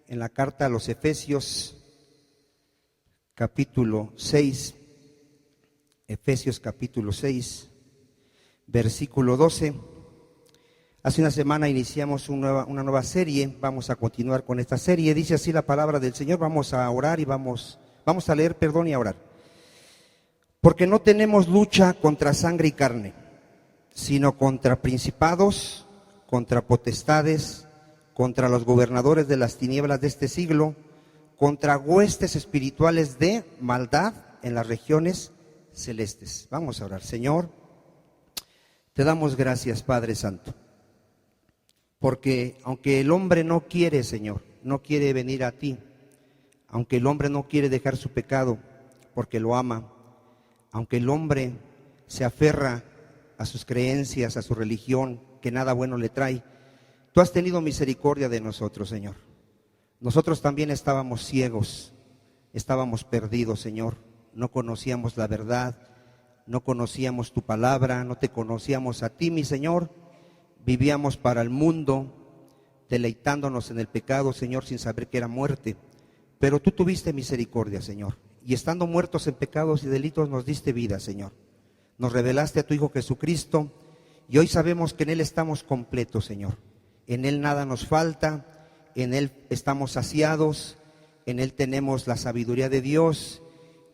en la carta a los Efesios, capítulo 6, Efesios capítulo 6, versículo 12. Hace una semana iniciamos una nueva serie, vamos a continuar con esta serie. Dice así la palabra del Señor, vamos a orar y vamos a leer, y a orar. Porque no tenemos lucha contra sangre y carne, sino contra principados, contra potestades, contra los gobernadores de las tinieblas de este siglo, contra huestes espirituales de maldad en las regiones celestes. Vamos a orar. Señor, te damos gracias, Padre Santo, porque aunque el hombre no quiere, Señor, no quiere venir a ti, aunque el hombre no quiere dejar su pecado porque lo ama, aunque el hombre se aferra a sus creencias, a su religión, que nada bueno le trae, tú has tenido misericordia de nosotros, Señor. Nosotros también estábamos ciegos, estábamos perdidos, Señor. No conocíamos la verdad, no conocíamos tu palabra, no te conocíamos a ti, mi Señor. Vivíamos para el mundo, deleitándonos en el pecado, Señor, sin saber que era muerte. Pero tú tuviste misericordia, Señor. Y estando muertos en pecados y delitos, nos diste vida, Señor. Nos revelaste a tu Hijo Jesucristo y hoy sabemos que en Él estamos completos, Señor. En Él nada nos falta, en Él estamos saciados, en Él tenemos la sabiduría de Dios,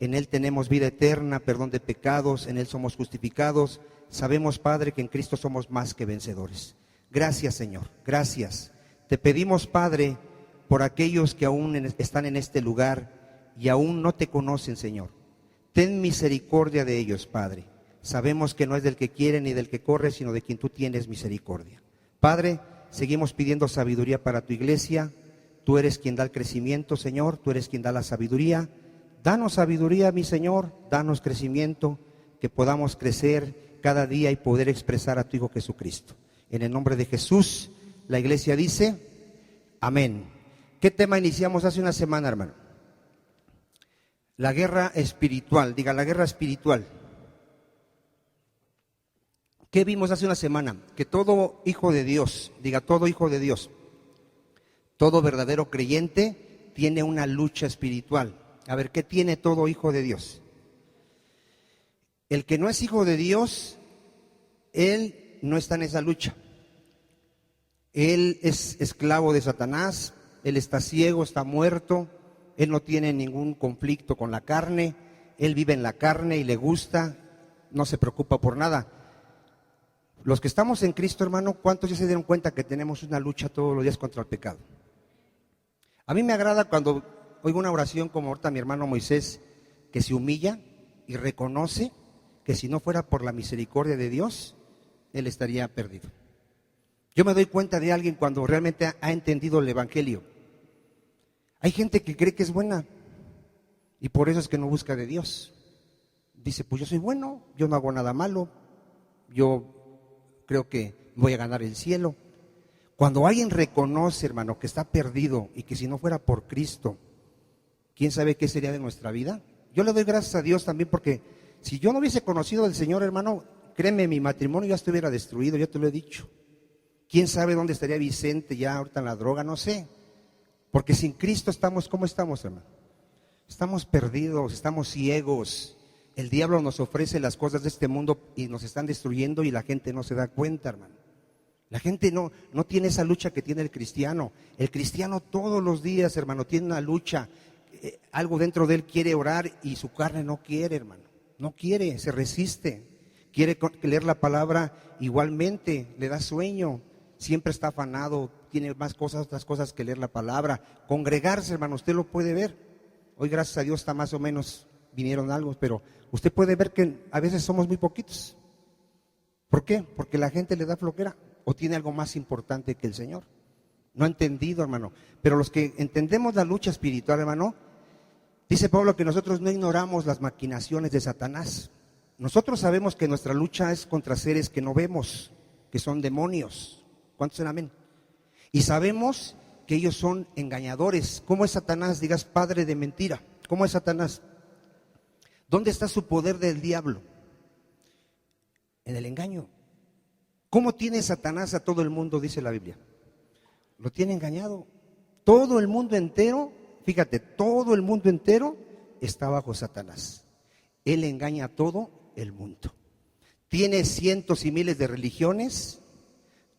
en Él tenemos vida eterna, perdón de pecados, en Él somos justificados. Sabemos, Padre, que en Cristo somos más que vencedores. Gracias, Señor, gracias. Te pedimos, Padre, por aquellos que aún están en este lugar y aún no te conocen, Señor. Ten misericordia de ellos, Padre. Sabemos que no es del que quiere ni del que corre, sino de quien tú tienes misericordia. Padre, seguimos pidiendo sabiduría para tu iglesia. Tú eres quien da el crecimiento, Señor. Tú eres quien da la sabiduría. Danos sabiduría, mi Señor. Danos crecimiento, que podamos crecer cada día y poder expresar a tu Hijo Jesucristo. En el nombre de Jesús, la iglesia dice, amén. ¿Qué tema iniciamos hace una semana, hermano? La guerra espiritual. Diga, la guerra espiritual. ¿Qué vimos hace una semana? Que todo hijo de Dios, diga todo hijo de Dios, todo verdadero creyente tiene una lucha espiritual. A ver, ¿qué tiene todo hijo de Dios? El que no es hijo de Dios, él no está en esa lucha. Él es esclavo de Satanás, él está ciego, está muerto, él no tiene ningún conflicto con la carne, él vive en la carne y le gusta, no se preocupa por nada. Los que estamos en Cristo, hermano, ¿cuántos ya se dieron cuenta que tenemos una lucha todos los días contra el pecado? A mí me agrada cuando oigo una oración como ahorita mi hermano Moisés, que se humilla y reconoce que si no fuera por la misericordia de Dios, él estaría perdido. Yo me doy cuenta de alguien cuando realmente ha entendido el Evangelio. Hay gente que cree que es buena y por eso es que no busca de Dios. Dice, pues yo soy bueno, yo no hago nada malo, yo creo que voy a ganar el cielo. Cuando alguien reconoce, hermano, que está perdido y que si no fuera por Cristo, ¿quién sabe qué sería de nuestra vida? Yo le doy gracias a Dios también porque si yo no hubiese conocido al Señor, hermano, créeme, mi matrimonio ya estuviera destruido, ya te lo he dicho. ¿Quién sabe dónde estaría Vicente ya ahorita en la droga? No sé. Porque sin Cristo estamos, ¿cómo estamos, hermano? Estamos perdidos, estamos ciegos. El diablo nos ofrece las cosas de este mundo y nos están destruyendo y la gente no se da cuenta, hermano. La gente no tiene esa lucha que tiene el cristiano. El cristiano todos los días, hermano, tiene una lucha. Algo dentro de él quiere orar y su carne no quiere, hermano. No quiere, se resiste. Quiere leer la palabra igualmente, le da sueño. Siempre está afanado, tiene más cosas, otras cosas que leer la palabra. Congregarse, hermano, usted lo puede ver. Hoy, gracias a Dios, está más o menos, vinieron algo, pero usted puede ver que a veces somos muy poquitos. ¿Por qué? Porque la gente le da flojera o tiene algo más importante que el Señor. No ha entendido, hermano. Pero los que entendemos la lucha espiritual, hermano, dice Pablo que nosotros no ignoramos las maquinaciones de Satanás. Nosotros sabemos que nuestra lucha es contra seres que no vemos, que son demonios. ¿Cuántos dicen amén? Y sabemos que ellos son engañadores. ¿Cómo es Satanás? Digas, padre de mentira. ¿Cómo es Satanás? ¿Dónde está su poder del diablo? En el engaño. ¿Cómo tiene Satanás a todo el mundo? Dice la Biblia. Lo tiene engañado. Todo el mundo entero, fíjate, todo el mundo entero está bajo Satanás. Él engaña a todo el mundo. Tiene cientos y miles de religiones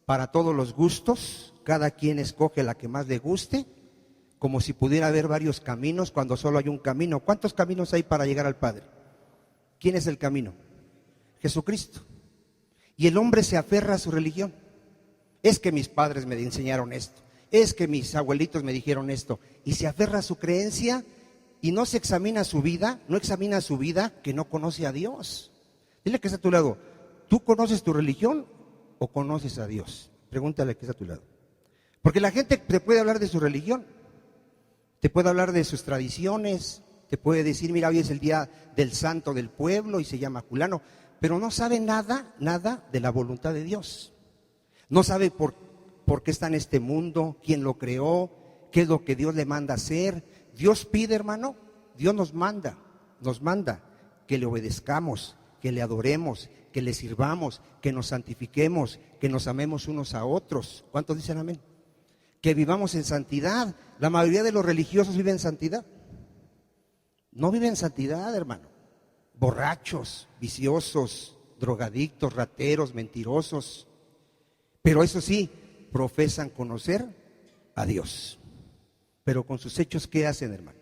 para todos los gustos. Cada quien escoge la que más le guste, como si pudiera haber varios caminos cuando solo hay un camino. ¿Cuántos caminos hay para llegar al Padre? ¿Quién es el camino? Jesucristo. Y el hombre se aferra a su religión. Es que mis padres me enseñaron esto, es que mis abuelitos me dijeron esto, y se aferra a su creencia y no se examina su vida, no examina su vida, que no conoce a Dios. Dile que está a tu lado, ¿tú conoces tu religión o conoces a Dios? Pregúntale que está a tu lado. Porque la gente te puede hablar de su religión, te puede hablar de sus tradiciones, te puede decir, mira, hoy es el día del santo del pueblo y se llama fulano, pero no sabe nada de la voluntad de Dios. No sabe por qué está en este mundo, quién lo creó, qué es lo que Dios le manda hacer. Dios pide, hermano, Dios nos manda que le obedezcamos, que le adoremos, que le sirvamos, que nos santifiquemos, que nos amemos unos a otros. ¿Cuántos dicen amén? Que vivamos en santidad. La mayoría de los religiosos viven en santidad. No viven en santidad, hermano. Borrachos, viciosos, drogadictos, rateros, mentirosos. Pero eso sí, profesan conocer a Dios. Pero con sus hechos, ¿qué hacen, hermano?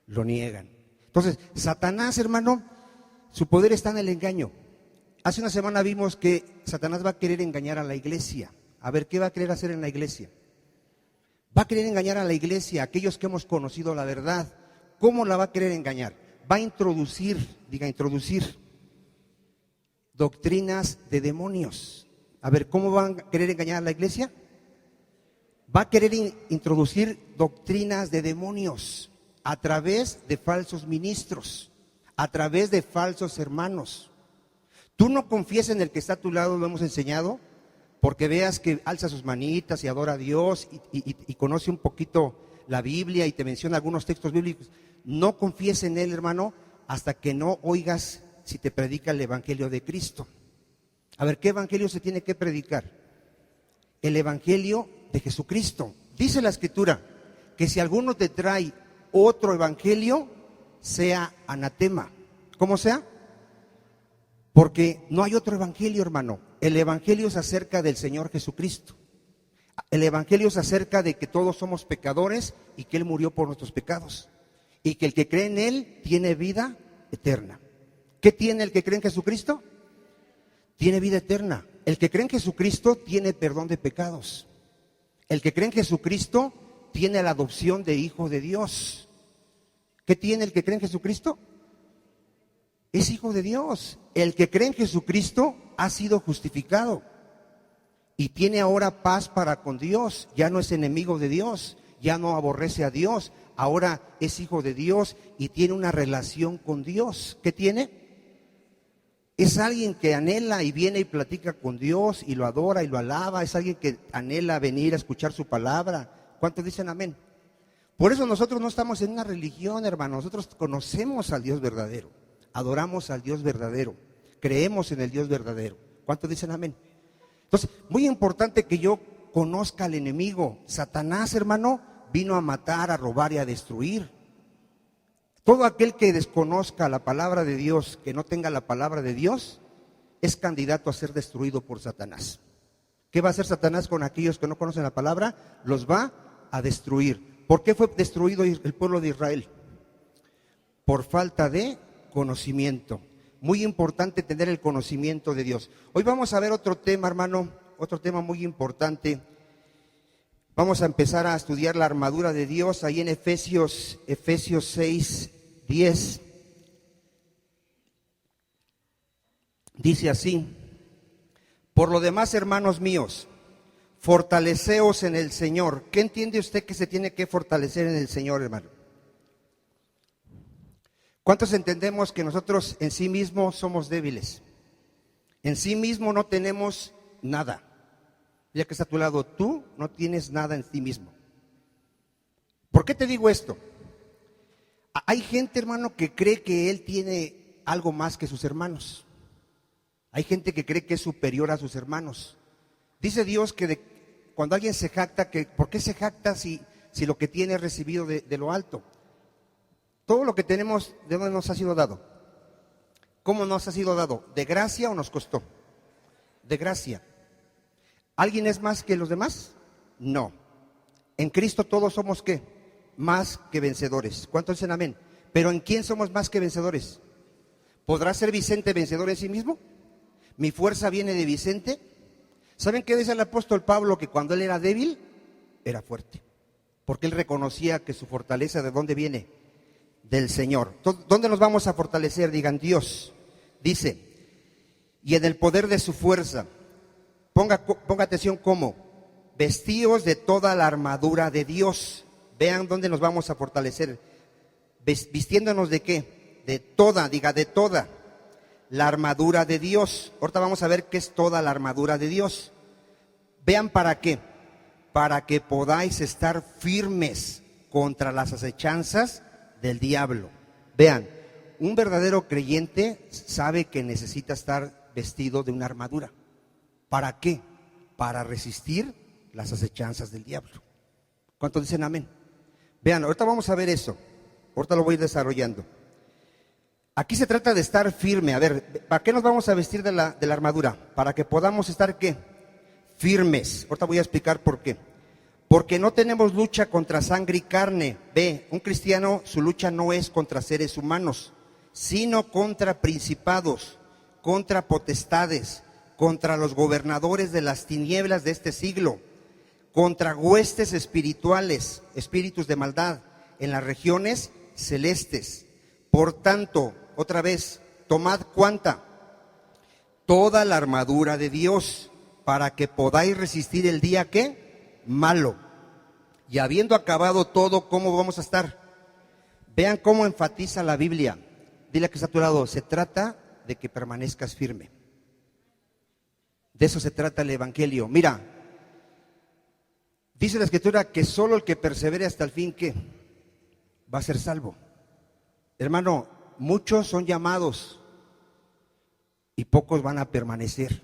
Lo niegan. Entonces, Satanás, hermano, su poder está en el engaño. Hace una semana vimos que Satanás va a querer engañar a la iglesia. A ver, ¿qué va a querer hacer en la iglesia? Va a querer engañar a la iglesia, a aquellos que hemos conocido la verdad. ¿Cómo la va a querer engañar? Va a introducir doctrinas de demonios. A ver, ¿cómo van a querer engañar a la iglesia? Va a querer introducir doctrinas de demonios a través de falsos ministros, a través de falsos hermanos. Tú no confíes en el que está a tu lado, lo hemos enseñado, porque veas que alza sus manitas y adora a Dios y conoce un poquito la Biblia y te menciona algunos textos bíblicos. No confíes en él, hermano, hasta que no oigas si te predica el Evangelio de Cristo. A ver, ¿qué evangelio se tiene que predicar? El evangelio de Jesucristo. Dice la Escritura que si alguno te trae otro evangelio, sea anatema. ¿Cómo sea? Porque no hay otro evangelio, hermano. El evangelio es acerca del Señor Jesucristo. El evangelio es acerca de que todos somos pecadores y que Él murió por nuestros pecados. Y que el que cree en Él tiene vida eterna. ¿Qué tiene el que cree en Jesucristo? Tiene vida eterna. El que cree en Jesucristo tiene perdón de pecados. El que cree en Jesucristo tiene la adopción de hijo de Dios. ¿Qué tiene el que cree en Jesucristo? Es hijo de Dios. El que cree en Jesucristo ha sido justificado y tiene ahora paz para con Dios. Ya no es enemigo de Dios, ya no aborrece a Dios. Ahora es hijo de Dios y tiene una relación con Dios. ¿Qué tiene? Es alguien que anhela y viene y platica con Dios y lo adora y lo alaba. Es alguien que anhela venir a escuchar su palabra. ¿Cuántos dicen amén? Por eso nosotros no estamos en una religión, hermano. Nosotros conocemos al Dios verdadero. Adoramos al Dios verdadero. Creemos en el Dios verdadero. ¿Cuántos dicen amén? Entonces, muy importante que yo conozca al enemigo. Satanás, hermano, vino a matar, a robar y a destruir. Todo aquel que desconozca la palabra de Dios, que no tenga la palabra de Dios, es candidato a ser destruido por Satanás. ¿Qué va a hacer Satanás con aquellos que no conocen la palabra? Los va a destruir. ¿Por qué fue destruido el pueblo de Israel? Por falta de conocimiento. Muy importante tener el conocimiento de Dios. Hoy vamos a ver otro tema, hermano, otro tema muy importante. Vamos a empezar a estudiar la armadura de Dios ahí en Efesios 6:10. Dice así: por lo demás, hermanos míos, fortaleceos en el Señor. ¿Qué entiende usted que se tiene que fortalecer en el Señor, hermano? ¿Cuántos entendemos que nosotros en sí mismos somos débiles? En sí mismo no tenemos nada. Ya que está a tu lado, tú no tienes nada en ti mismo. ¿Por qué te digo esto? Hay gente, hermano, que cree que él tiene algo más que sus hermanos. Hay gente que cree que es superior a sus hermanos. Dice Dios que cuando alguien se jacta, que ¿por qué se jacta si si lo que tiene es recibido de lo alto? Todo lo que tenemos, ¿de dónde nos ha sido dado? ¿Cómo nos ha sido dado? ¿De gracia o nos costó? De gracia. ¿Alguien es más que los demás? No. En Cristo todos somos ¿qué? Más que vencedores. ¿Cuántos dicen amén? Pero ¿en quién somos más que vencedores? ¿Podrá ser Vicente vencedor en sí mismo? ¿Mi fuerza viene de Vicente? ¿Saben qué dice el apóstol Pablo? Que cuando él era débil, era fuerte. Porque él reconocía que su fortaleza, ¿de dónde viene? Del Señor. ¿Dónde nos vamos a fortalecer? Digan, Dios. Dice, y en el poder de su fuerza. Ponga atención cómo. Vestidos de toda la armadura de Dios. Vean dónde nos vamos a fortalecer. Vistiéndonos de qué? De toda, diga de toda la armadura de Dios. Ahorita vamos a ver qué es toda la armadura de Dios. Vean para qué. Para que podáis estar firmes contra las acechanzas del diablo. Vean, un verdadero creyente sabe que necesita estar vestido de una armadura. ¿Para qué? Para resistir las acechanzas del diablo. ¿Cuántos dicen amén? Vean, ahorita vamos a ver eso. Ahorita lo voy desarrollando. Aquí se trata de estar firme. A ver, ¿para qué nos vamos a vestir de la armadura? Para que podamos estar ¿qué? Firmes. Ahorita voy a explicar por qué. Porque no tenemos lucha contra sangre y carne. Ve, un cristiano, su lucha no es contra seres humanos, sino contra principados, contra potestades, contra los gobernadores de las tinieblas de este siglo, contra huestes espirituales, espíritus de maldad, en las regiones celestes. Por tanto, otra vez, tomad ¿cuánta? Toda la armadura de Dios, para que podáis resistir el día ¿qué? Malo. Y habiendo acabado todo, ¿cómo vamos a estar? Vean cómo enfatiza la Biblia. Dile que está a tu lado, se trata de que permanezcas firme. De eso se trata el Evangelio. Mira, dice la Escritura que solo el que persevere hasta el fin, ¿qué? Va a ser salvo. Hermano, muchos son llamados y pocos van a permanecer.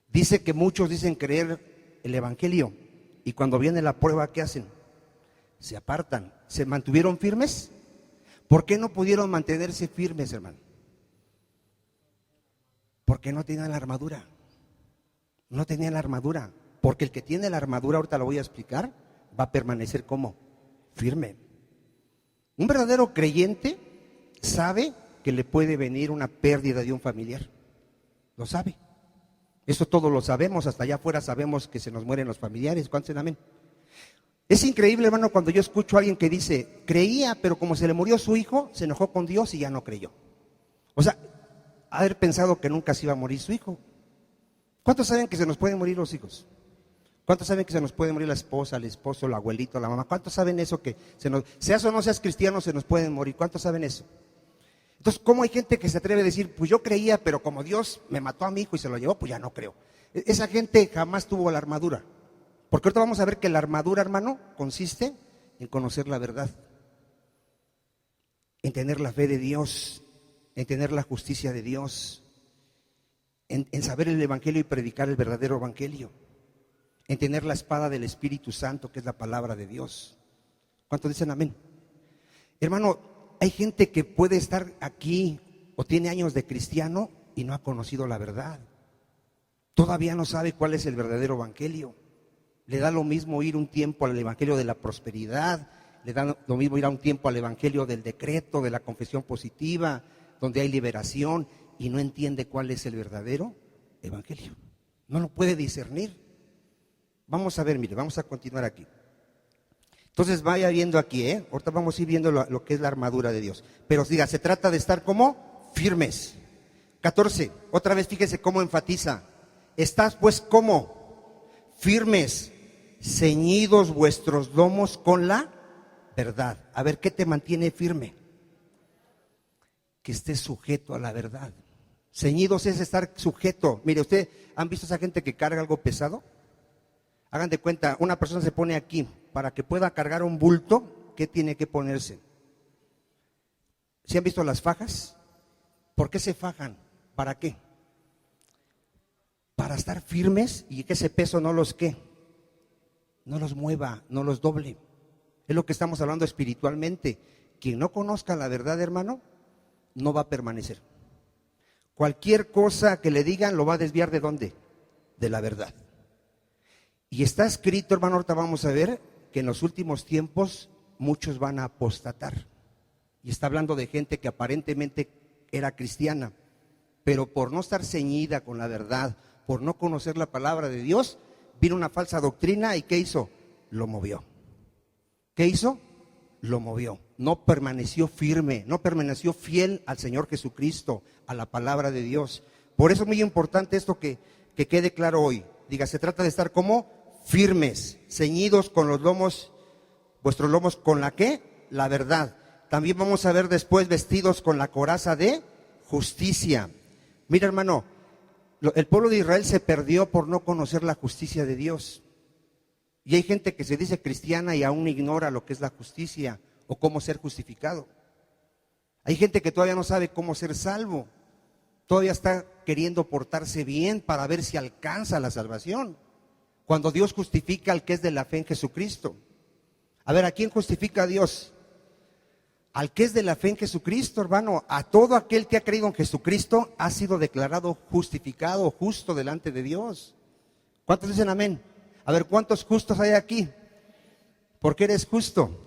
Dice que muchos dicen creer el Evangelio y cuando viene la prueba, ¿qué hacen? Se apartan. ¿Se mantuvieron firmes? ¿Por qué no pudieron mantenerse firmes, hermano? Porque no tenían la armadura. No tenían la armadura. Porque el que tiene la armadura, ahorita lo voy a explicar, va a permanecer como firme. Un verdadero creyente sabe que le puede venir una pérdida de un familiar. Lo sabe. Eso todos lo sabemos, hasta allá afuera sabemos que se nos mueren los familiares. ¿Cuántos dicen amén? Es increíble, hermano, cuando yo escucho a alguien que dice, creía, pero como se le murió su hijo, se enojó con Dios y ya no creyó. O sea, haber pensado que nunca se iba a morir su hijo. ¿Cuántos saben que se nos pueden morir los hijos? ¿Cuántos saben que se nos puede morir la esposa, el esposo, el abuelito, la mamá? ¿Cuántos saben eso? Que seas o no seas cristiano, se nos pueden morir. ¿Cuántos saben eso? Entonces, ¿cómo hay gente que se atreve a decir, pues yo creía, pero como Dios me mató a mi hijo y se lo llevó, pues ya no creo? Esa gente jamás tuvo la armadura. Porque ahorita vamos a ver que la armadura, hermano, consiste en conocer la verdad, en tener la fe de Dios, en tener la justicia de Dios, en saber el Evangelio y predicar el verdadero Evangelio, en tener la espada del Espíritu Santo, que es la palabra de Dios. ¿Cuántos dicen amén? Hermano, hay gente que puede estar aquí o tiene años de cristiano y no ha conocido la verdad. Todavía no sabe cuál es el verdadero Evangelio. Le da lo mismo ir un tiempo al Evangelio de la prosperidad, le da lo mismo ir a un tiempo al Evangelio del decreto, de la confesión positiva, donde hay liberación, y no entiende cuál es el verdadero Evangelio. No lo puede discernir. Vamos a ver, mire, vamos a continuar aquí. Entonces vaya viendo aquí, ahorita vamos a ir viendo lo que es la armadura de Dios. Pero diga, se trata de estar como firmes. 14, otra vez fíjese cómo enfatiza. Estás pues como firmes, ceñidos vuestros lomos con la verdad. A ver, ¿qué te mantiene firme? Que estés sujeto a la verdad. Ceñidos es estar sujeto. Mire, ¿usted han visto a esa gente que carga algo pesado? Hagan de cuenta, una persona se pone aquí, para que pueda cargar un bulto, ¿qué tiene que ponerse? ¿Sí han visto las fajas? ¿Por qué se fajan? ¿Para qué? Para estar firmes y que ese peso no los ¿qué? No los mueva, no los doble. Es lo que estamos hablando espiritualmente. Quien no conozca la verdad, hermano, no va a permanecer. Cualquier cosa que le digan lo va a desviar ¿de dónde? De la verdad. Y está escrito, hermano, ahorita vamos a ver que en los últimos tiempos muchos van a apostatar. Y está hablando de gente que aparentemente era cristiana, pero por no estar ceñida con la verdad, por no conocer la palabra de Dios, vino una falsa doctrina y ¿qué hizo? Lo movió. ¿Qué hizo? Lo movió. No permaneció firme, no permaneció fiel al Señor Jesucristo, a la palabra de Dios. Por eso es muy importante esto que quede claro hoy. Diga, se trata de estar como firmes, ceñidos con los lomos, vuestros lomos con la ¿qué? La verdad. También vamos a ver después vestidos con la coraza de justicia. Mira, hermano, el pueblo de Israel se perdió por no conocer la justicia de Dios. Y hay gente que se dice cristiana y aún ignora lo que es la justicia o cómo ser justificado. Hay gente que todavía no sabe cómo ser salvo. Todavía está queriendo portarse bien para ver si alcanza la salvación. Cuando Dios justifica al que es de la fe en Jesucristo. A ver, ¿a quién justifica a Dios? Al que es de la fe en Jesucristo, hermano. A todo aquel que ha creído en Jesucristo ha sido declarado justificado, justo delante de Dios. ¿Cuántos dicen amén? A ver, ¿cuántos justos hay aquí? ¿Por qué eres justo?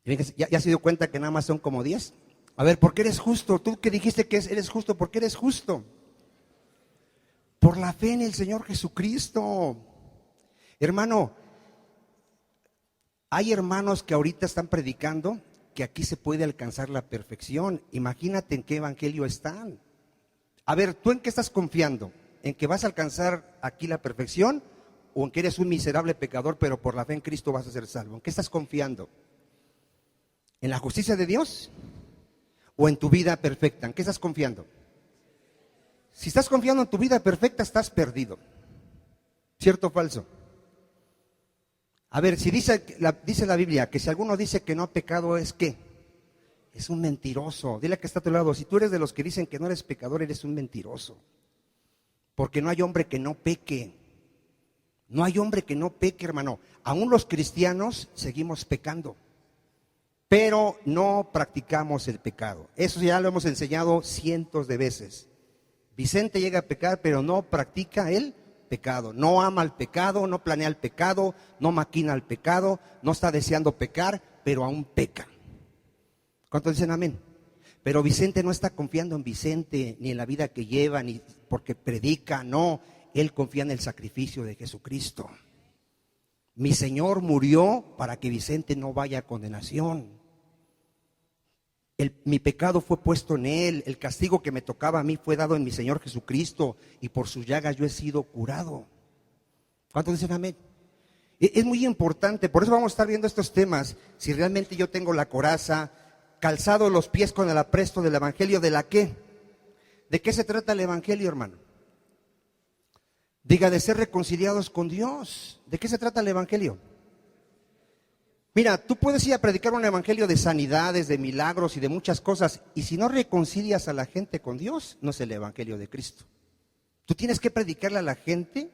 ¿Ya se dio cuenta que nada más son como 10? A ver, ¿por qué eres justo? Tú que dijiste que eres justo, ¿por qué eres justo? Por la fe en el Señor Jesucristo. Hermano, hay hermanos que ahorita están predicando que aquí se puede alcanzar la perfección. Imagínate en qué evangelio están. A ver, ¿tú en qué estás confiando? ¿En que vas a alcanzar aquí la perfección? ¿O en que eres un miserable pecador, pero por la fe en Cristo vas a ser salvo? ¿En qué estás confiando? ¿En la justicia de Dios? ¿O en tu vida perfecta? ¿En qué estás confiando? Si estás confiando en tu vida perfecta, estás perdido. ¿Cierto o falso? A ver, si dice la Biblia que si alguno dice que no ha pecado, ¿es qué? Es un mentiroso. Dile que está a tu lado, si tú eres de los que dicen que no eres pecador, eres un mentiroso. Porque no hay hombre que no peque. No hay hombre que no peque, hermano. Aún los cristianos seguimos pecando, pero no practicamos el pecado. Eso ya lo hemos enseñado cientos de veces. Vicente llega a pecar, pero no practica el pecado. No ama el pecado, no planea el pecado, no maquina el pecado, no está deseando pecar, pero aún peca. ¿Cuántos dicen amén? Pero Vicente no está confiando en Vicente, ni en la vida que lleva, ni porque predica, no. Él confía en el sacrificio de Jesucristo. Mi Señor murió para que Vicente no vaya a condenación. Mi pecado fue puesto en Él, el castigo que me tocaba a mí fue dado en mi Señor Jesucristo, y por sus llagas yo he sido curado. ¿Cuántos dicen amén? Es muy importante, por eso vamos a estar viendo estos temas. Si realmente yo tengo la coraza, calzado los pies con el apresto del evangelio, ¿de la qué? ¿De qué se trata el evangelio, hermano? Diga, de ser reconciliados con Dios. ¿De qué se trata el evangelio? Mira, tú puedes ir a predicar un evangelio de sanidades, de milagros y de muchas cosas, y si no reconcilias a la gente con Dios, no es el evangelio de Cristo. Tú tienes que predicarle a la gente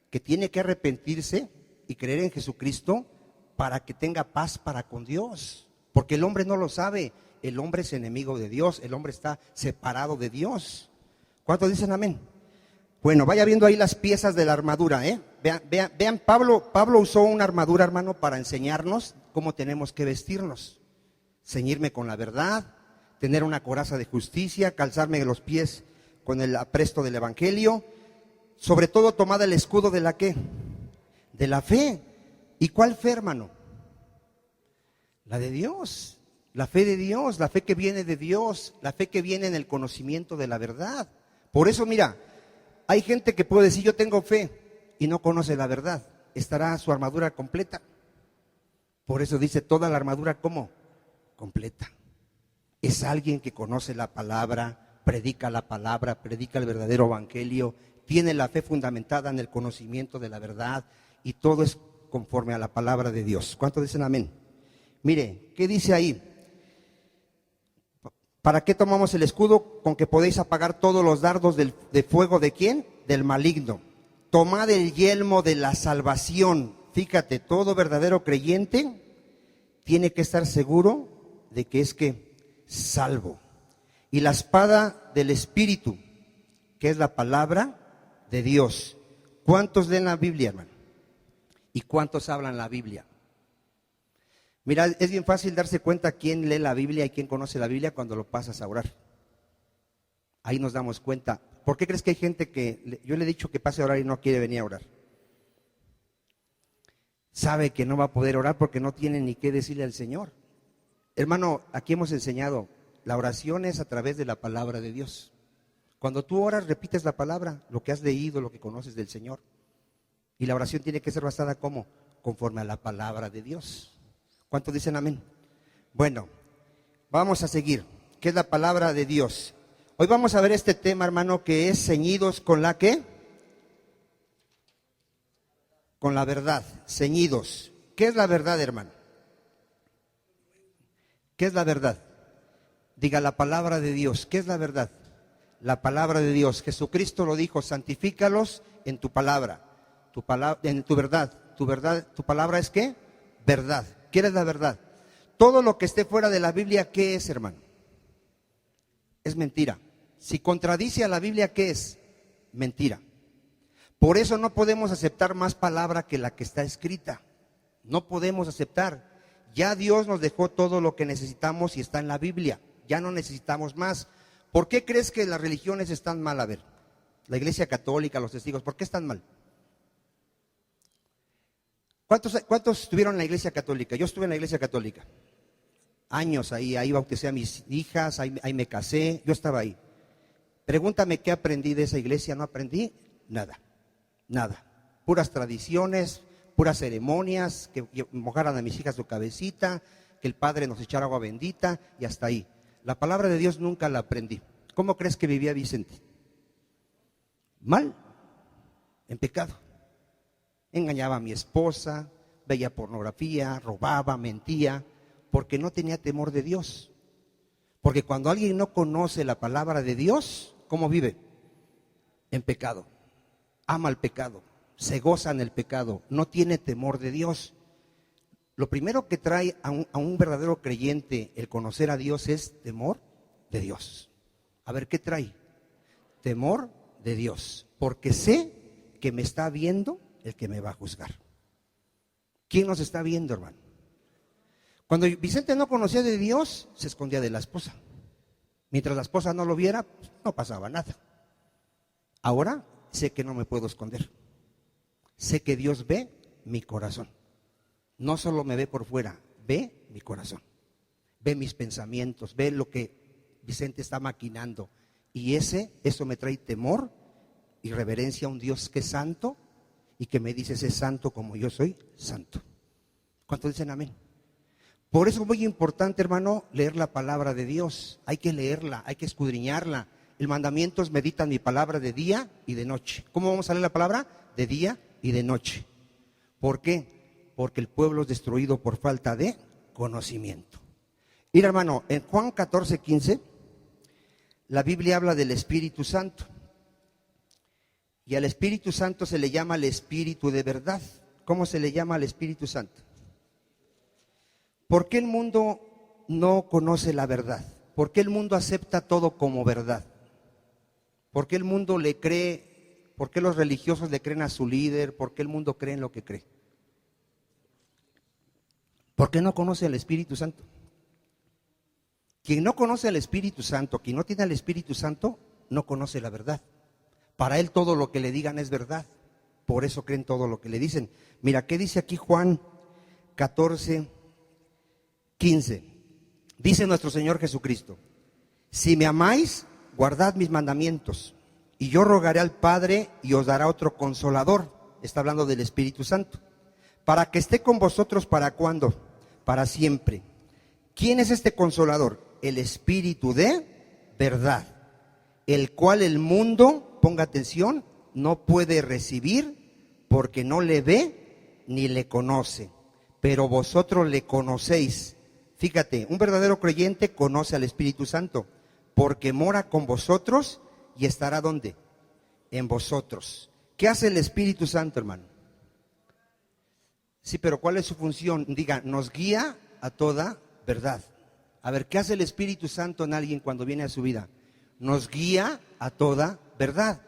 que tiene que arrepentirse y creer en Jesucristo para que tenga paz para con Dios, porque el hombre no lo sabe. El hombre es enemigo de Dios, el hombre está separado de Dios. ¿Cuántos dicen amén? Bueno, vaya viendo ahí las piezas de la armadura, Vean, Pablo usó una armadura, hermano, para enseñarnos cómo tenemos que vestirnos. Ceñirme con la verdad, tener una coraza de justicia, calzarme los pies con el apresto del evangelio, sobre todo tomada el escudo de la ¿qué? De la fe. ¿Y cuál fe, hermano? La de Dios, la fe de Dios, la fe que viene de Dios, la fe que viene en el conocimiento de la verdad. Por eso, mira, hay gente que puede decir yo tengo fe y no conoce la verdad. ¿Estará su armadura completa? Por eso dice toda la armadura ¿cómo? Completa. Es alguien que conoce la palabra, predica el verdadero evangelio, tiene la fe fundamentada en el conocimiento de la verdad y todo es conforme a la palabra de Dios. ¿Cuántos dicen amén? Mire, ¿qué dice ahí? ¿Para qué tomamos el escudo? Con que podéis apagar todos los dardos de fuego ¿de quién? Del maligno. Tomad el yelmo de la salvación. Fíjate, todo verdadero creyente tiene que estar seguro de que es que salvo. Y la espada del Espíritu, que es la palabra de Dios. ¿Cuántos leen la Biblia, hermano? ¿Y cuántos hablan la Biblia? Mira, es bien fácil darse cuenta quién lee la Biblia y quién conoce la Biblia cuando lo pasas a orar. Ahí nos damos cuenta. ¿Por qué crees que hay gente que, yo le he dicho que pase a orar y no quiere venir a orar? Sabe que no va a poder orar porque no tiene ni qué decirle al Señor. Hermano, aquí hemos enseñado, la oración es a través de la palabra de Dios. Cuando tú oras, repites la palabra, lo que has leído, lo que conoces del Señor. Y la oración tiene que ser basada ¿cómo? Conforme a la palabra de Dios. ¿Cuántos dicen amén? Bueno, vamos a seguir. ¿Qué es la palabra de Dios? Hoy vamos a ver este tema, hermano, que es ceñidos con la ¿qué? Con la verdad, ceñidos. ¿Qué es la verdad, hermano? ¿Qué es la verdad? Diga la palabra de Dios. ¿Qué es la verdad? La palabra de Dios. Jesucristo lo dijo, santifícalos en tu palabra. En tu verdad. Tu palabra es ¿qué? Verdad. ¿Qué es la verdad? Todo lo que esté fuera de la Biblia, ¿qué es, hermano? Es mentira. Si contradice a la Biblia, ¿qué es? Mentira. Por eso no podemos aceptar más palabra que la que está escrita. No podemos aceptar. Ya Dios nos dejó todo lo que necesitamos y está en la Biblia. Ya no necesitamos más. ¿Por qué crees que las religiones están mal? A ver, la Iglesia Católica, los testigos, ¿por qué están mal? ¿Cuántos estuvieron en la Iglesia Católica? Yo estuve en la Iglesia Católica. Años ahí bauticé a mis hijas, ahí me casé, yo estaba ahí. Pregúntame qué aprendí de esa iglesia, no aprendí nada. Nada, puras tradiciones, puras ceremonias, que mojaran a mis hijas su cabecita, que el padre nos echara agua bendita y hasta ahí. La palabra de Dios nunca la aprendí. ¿Cómo crees que vivía Vicente? Mal, en pecado. Engañaba a mi esposa, veía pornografía, robaba, mentía, porque no tenía temor de Dios. Porque cuando alguien no conoce la palabra de Dios, ¿cómo vive? En pecado. Ama el pecado, se goza en el pecado, no tiene temor de Dios. Lo primero que trae a un verdadero creyente el conocer a Dios es temor de Dios. A ver, ¿qué trae? Temor de Dios, porque sé que me está viendo el que me va a juzgar. ¿Quién nos está viendo, hermano? Cuando Vicente no conocía de Dios, se escondía de la esposa. Mientras la esposa no lo viera, no pasaba nada. Ahora sé que no me puedo esconder. Sé que Dios ve mi corazón. No solo me ve por fuera, ve mi corazón. Ve mis pensamientos, ve lo que Vicente está maquinando. Y eso me trae temor y reverencia a un Dios que es santo y que me dice, sé santo como yo soy santo. ¿Cuántos dicen amén? Por eso es muy importante, hermano, leer la palabra de Dios. Hay que leerla, hay que escudriñarla. El mandamiento es meditar mi palabra de día y de noche. ¿Cómo vamos a leer la palabra? De día y de noche. ¿Por qué? Porque el pueblo es destruido por falta de conocimiento. Mira, hermano, en Juan 14:15, la Biblia habla del Espíritu Santo. Y al Espíritu Santo se le llama el Espíritu de verdad. ¿Cómo se le llama al Espíritu Santo? ¿Por qué el mundo no conoce la verdad? ¿Por qué el mundo acepta todo como verdad? ¿Por qué el mundo le cree? ¿Por qué los religiosos le creen a su líder? ¿Por qué el mundo cree en lo que cree? ¿Por qué no conoce al Espíritu Santo? Quien no conoce al Espíritu Santo, quien no tiene al Espíritu Santo, no conoce la verdad. Para él todo lo que le digan es verdad. Por eso creen todo lo que le dicen. Mira, ¿qué dice aquí Juan 14:15? Dice nuestro Señor Jesucristo: si me amáis, guardad mis mandamientos, y yo rogaré al Padre y os dará otro consolador. Está hablando del Espíritu Santo. Para que esté con vosotros, ¿para cuándo? Para siempre. ¿Quién es este consolador? El Espíritu de verdad, el cual el mundo, ponga atención, no puede recibir porque no le ve ni le conoce. Pero vosotros le conocéis. Fíjate, un verdadero creyente conoce al Espíritu Santo, porque mora con vosotros y estará ¿dónde? En vosotros. ¿Qué hace el Espíritu Santo, hermano? Sí, pero ¿cuál es su función? Diga, nos guía a toda verdad. A ver, ¿qué hace el Espíritu Santo en alguien cuando viene a su vida? Nos guía a toda verdad.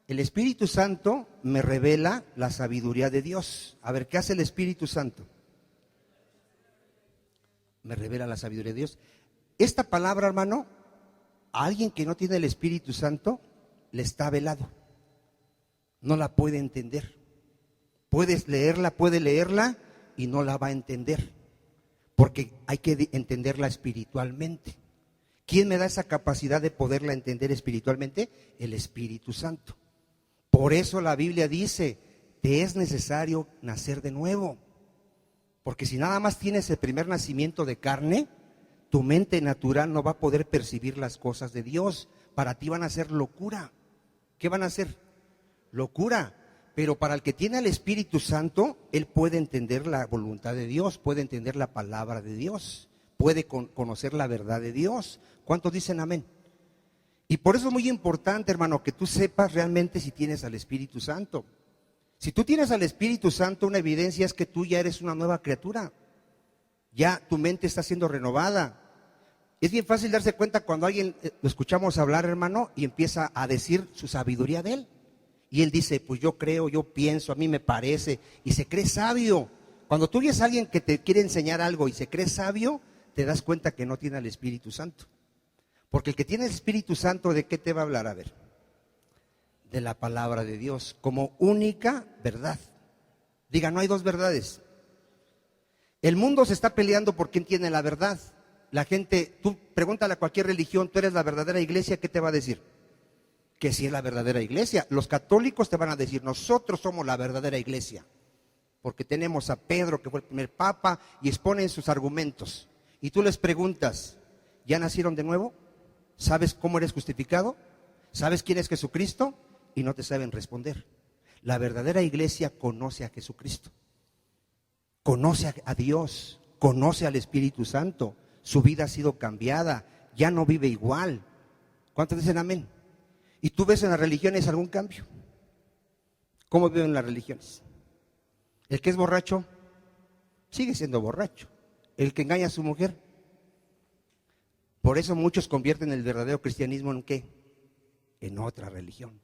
El Espíritu Santo me revela la sabiduría de Dios. A ver, ¿qué hace el Espíritu Santo? Me revela la sabiduría de Dios. Esta palabra, hermano, a alguien que no tiene el Espíritu Santo le está velado. No la puede entender. Puede leerla y no la va a entender. Porque hay que entenderla espiritualmente. ¿Quién me da esa capacidad de poderla entender espiritualmente? El Espíritu Santo. Por eso la Biblia dice, te es necesario nacer de nuevo. Porque si nada más tienes el primer nacimiento de carne, tu mente natural no va a poder percibir las cosas de Dios. Para ti van a ser locura. ¿Qué van a ser? Locura. Pero para el que tiene al Espíritu Santo, él puede entender la voluntad de Dios, puede entender la palabra de Dios, puede conocer la verdad de Dios. ¿Cuántos dicen amén? Y por eso es muy importante, hermano, que tú sepas realmente si tienes al Espíritu Santo. Si tú tienes al Espíritu Santo, una evidencia es que tú ya eres una nueva criatura. Ya tu mente está siendo renovada. Es bien fácil darse cuenta cuando alguien lo escuchamos hablar, hermano, y empieza a decir su sabiduría de él. Y él dice, pues yo creo, yo pienso, a mí me parece, y se cree sabio. Cuando tú ves a alguien que te quiere enseñar algo y se cree sabio, te das cuenta que no tiene al Espíritu Santo. Porque el que tiene el Espíritu Santo, ¿de qué te va a hablar? A ver, de la palabra de Dios, como única verdad. Diga, no hay dos verdades. El mundo se está peleando por quién tiene la verdad. La gente, tú pregúntale a cualquier religión, tú eres la verdadera iglesia, ¿qué te va a decir? Que sí es la verdadera iglesia. Los católicos te van a decir, nosotros somos la verdadera iglesia, porque tenemos a Pedro, que fue el primer papa, y exponen sus argumentos. Y tú les preguntas, ¿ya nacieron de nuevo? ¿Sabes cómo eres justificado? ¿Sabes quién es Jesucristo? Y no te saben responder. La verdadera iglesia conoce a Jesucristo, conoce a Dios, conoce al Espíritu Santo. Su vida ha sido cambiada, ya no vive igual. ¿Cuántos dicen amén? ¿Y tú ves en las religiones algún cambio? ¿Cómo viven las religiones? El que es borracho sigue siendo borracho. El que engaña a su mujer. Por eso muchos convierten el verdadero cristianismo ¿en qué? En otra religión.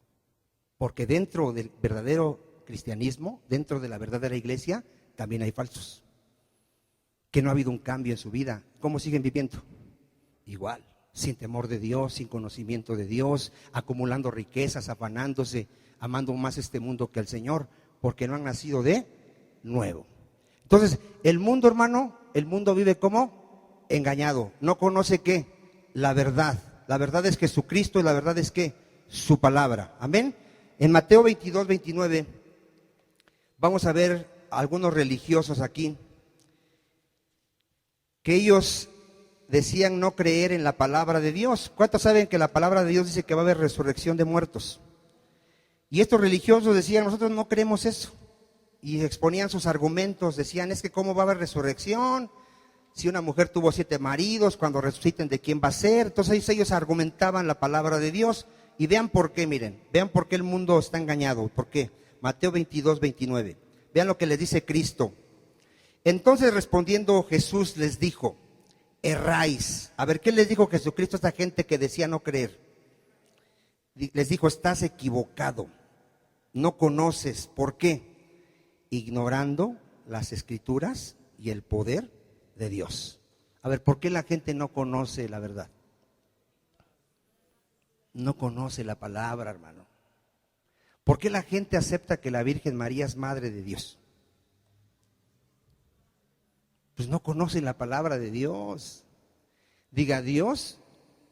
Porque dentro del verdadero cristianismo, dentro de la verdadera iglesia, también hay falsos. Que no ha habido un cambio en su vida. ¿Cómo siguen viviendo? Igual, sin temor de Dios, sin conocimiento de Dios, acumulando riquezas, afanándose, amando más este mundo que al Señor, porque no han nacido de nuevo. Entonces, el mundo, hermano, el mundo vive como engañado. No conoce ¿qué? La verdad. La verdad es Jesucristo y la verdad es ¿qué? Su palabra. Amén. En Mateo 22, 29, vamos a ver a algunos religiosos aquí, que ellos decían no creer en la palabra de Dios. ¿Cuántos saben que la palabra de Dios dice que va a haber resurrección de muertos? Y estos religiosos decían, nosotros no creemos eso. Y exponían sus argumentos, decían, es que cómo va a haber resurrección, si una mujer tuvo 7 maridos, cuando resuciten, ¿de quién va a ser? Entonces ellos argumentaban la palabra de Dios. Y vean por qué, miren, vean por qué el mundo está engañado. ¿Por qué? Mateo 22, 29. Vean lo que les dice Cristo. Entonces respondiendo Jesús les dijo, erráis. A ver, ¿qué les dijo Jesucristo a esta gente que decía no creer? Les dijo, estás equivocado, no conoces. ¿Por qué? Ignorando las Escrituras y el poder de Dios. A ver, ¿por qué la gente no conoce la verdad? No conoce la palabra, hermano. ¿Por qué la gente acepta que la Virgen María es madre de Dios? Pues no conoce la palabra de Dios. Diga, Dios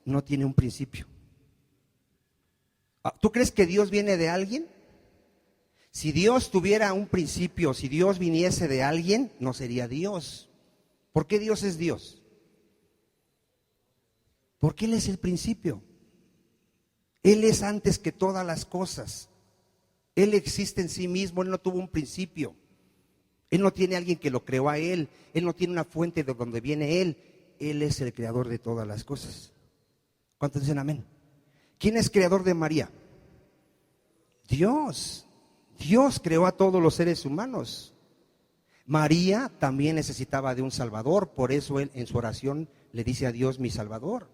no tiene un principio. ¿Tú crees que Dios viene de alguien? Si Dios tuviera un principio, si Dios viniese de alguien, no sería Dios. ¿Por qué Dios es Dios? Porque Él es el principio. Él es antes que todas las cosas. Él existe en sí mismo, Él no tuvo un principio. Él no tiene alguien que lo creó a Él. Él no tiene una fuente de donde viene Él. Él es el creador de todas las cosas. ¿Cuántos dicen amén? ¿Quién es creador de María? Dios. Dios creó a todos los seres humanos. María también necesitaba de un Salvador, por eso él en su oración le dice a Dios, mi Salvador.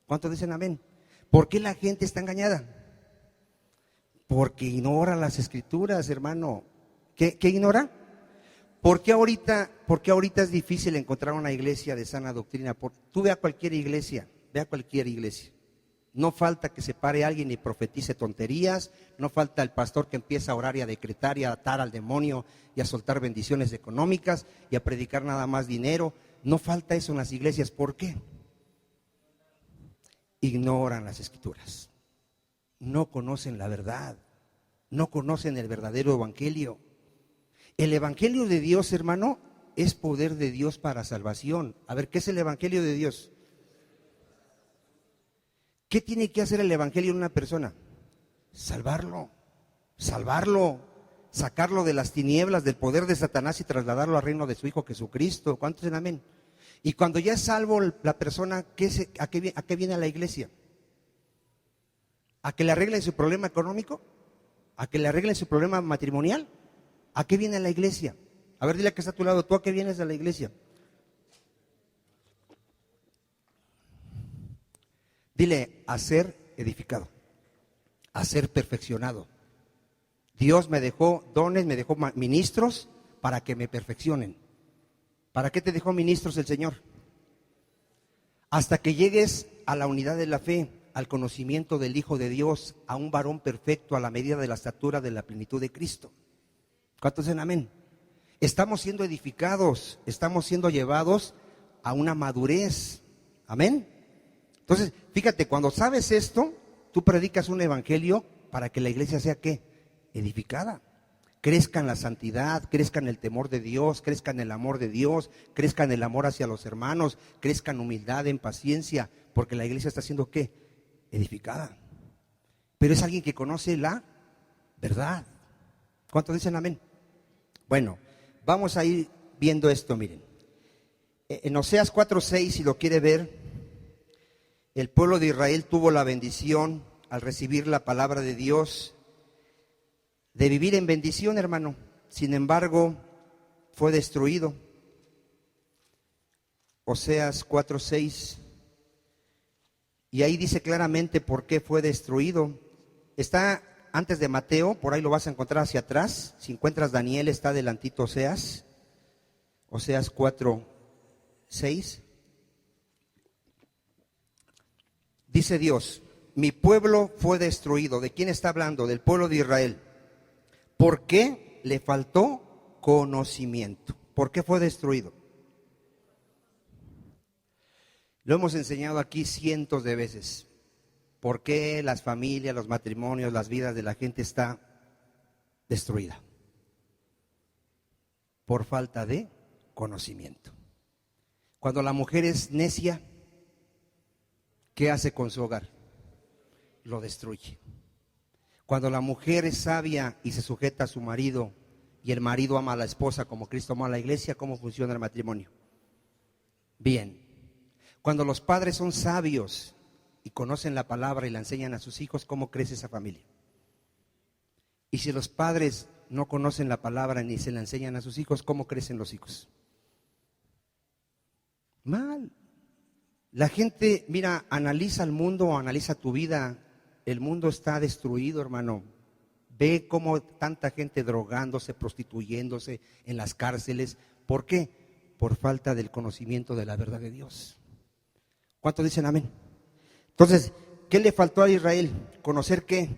¿Cuántos dicen amén? ¿Por qué la gente está engañada? Porque ignora las Escrituras, hermano. ¿Qué ignora? ¿Por qué ahorita es difícil encontrar una iglesia de sana doctrina? Tú ve a cualquier iglesia, No falta que se pare alguien y profetice tonterías, no falta el pastor que empieza a orar y a decretar y a atar al demonio y a soltar bendiciones económicas y a predicar nada más dinero. No falta eso en las iglesias. ¿Por qué? Ignoran las Escrituras, no conocen la verdad, no conocen el verdadero evangelio. El evangelio de Dios, hermano, es poder de Dios para salvación. A ver, ¿qué es el evangelio de Dios? ¿Qué tiene que hacer el evangelio en una persona? Salvarlo, sacarlo de las tinieblas, del poder de Satanás y trasladarlo al reino de su Hijo Jesucristo. ¿Cuántos dicen amén? Y cuando ya es salvo la persona, ¿a qué viene a la iglesia? ¿A que le arreglen su problema económico? ¿A que le arreglen su problema matrimonial? ¿A qué viene a la iglesia? A ver, dile que está a tu lado, ¿tú a qué vienes a la iglesia? Dile, a ser edificado, a ser perfeccionado. Dios me dejó dones, me dejó ministros para que me perfeccionen. ¿Para qué te dejó ministros el Señor? Hasta que llegues a la unidad de la fe, al conocimiento del Hijo de Dios, a un varón perfecto a la medida de la estatura de la plenitud de Cristo. ¿Cuántos dicen amén? Estamos siendo edificados, estamos siendo llevados a una madurez. Amén. Entonces, fíjate, cuando sabes esto, tú predicas un evangelio para que la iglesia sea ¿qué? Edificada. Crezca en la santidad, crezca en el temor de Dios, crezca en el amor de Dios, crezca en el amor hacia los hermanos, crezca en humildad, en paciencia, porque la iglesia está siendo ¿qué? Edificada. Pero es alguien que conoce la verdad. ¿Cuántos dicen amén? Bueno, vamos a ir viendo esto, miren. En Oseas 4:6, si lo quiere ver, el pueblo de Israel tuvo la bendición al recibir la palabra de Dios de vivir en bendición, hermano. Sin embargo, fue destruido. Oseas 4:6. Y ahí dice claramente por qué fue destruido. Está antes de Mateo, por ahí lo vas a encontrar hacia atrás. Si encuentras Daniel, está adelantito Oseas. Oseas 4:6. Dice Dios, mi pueblo fue destruido. ¿De quién está hablando? Del pueblo de Israel. ¿Por qué le faltó conocimiento? ¿Por qué fue destruido? Lo hemos enseñado aquí cientos de veces. ¿Por qué las familias, los matrimonios, las vidas de la gente está destruida? Por falta de conocimiento. Cuando la mujer es necia, ¿qué hace con su hogar? Lo destruye. Cuando la mujer es sabia y se sujeta a su marido y el marido ama a la esposa como Cristo amó a la iglesia, ¿cómo funciona el matrimonio? Bien. Cuando los padres son sabios y conocen la palabra y la enseñan a sus hijos, ¿cómo crece esa familia? Y si los padres no conocen la palabra ni se la enseñan a sus hijos, ¿cómo crecen los hijos? Mal. La gente, mira, analiza el mundo o analiza tu vida. El mundo está destruido, hermano. Ve cómo tanta gente drogándose, prostituyéndose en las cárceles. ¿Por qué? Por falta del conocimiento de la verdad de Dios. ¿Cuántos dicen amén? Entonces, ¿qué le faltó a Israel? ¿Conocer qué?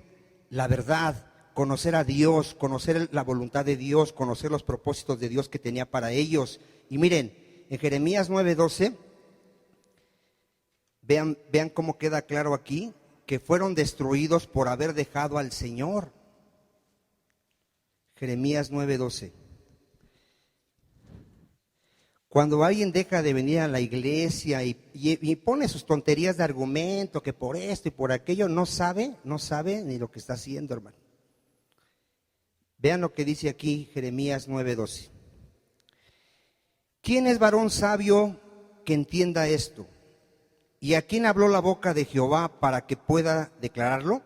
La verdad, conocer a Dios, conocer la voluntad de Dios, conocer los propósitos de Dios que tenía para ellos. Y miren, en Jeremías 9:12, vean cómo queda claro aquí, que fueron destruidos por haber dejado al Señor. Jeremías 9:12. Cuando alguien deja de venir a la iglesia y pone sus tonterías de argumento, que por esto y por aquello, no sabe ni lo que está haciendo, hermano. Vean lo que dice aquí Jeremías 9:12. ¿Quién es varón sabio que entienda esto? ¿Y a quién habló la boca de Jehová para que pueda declararlo?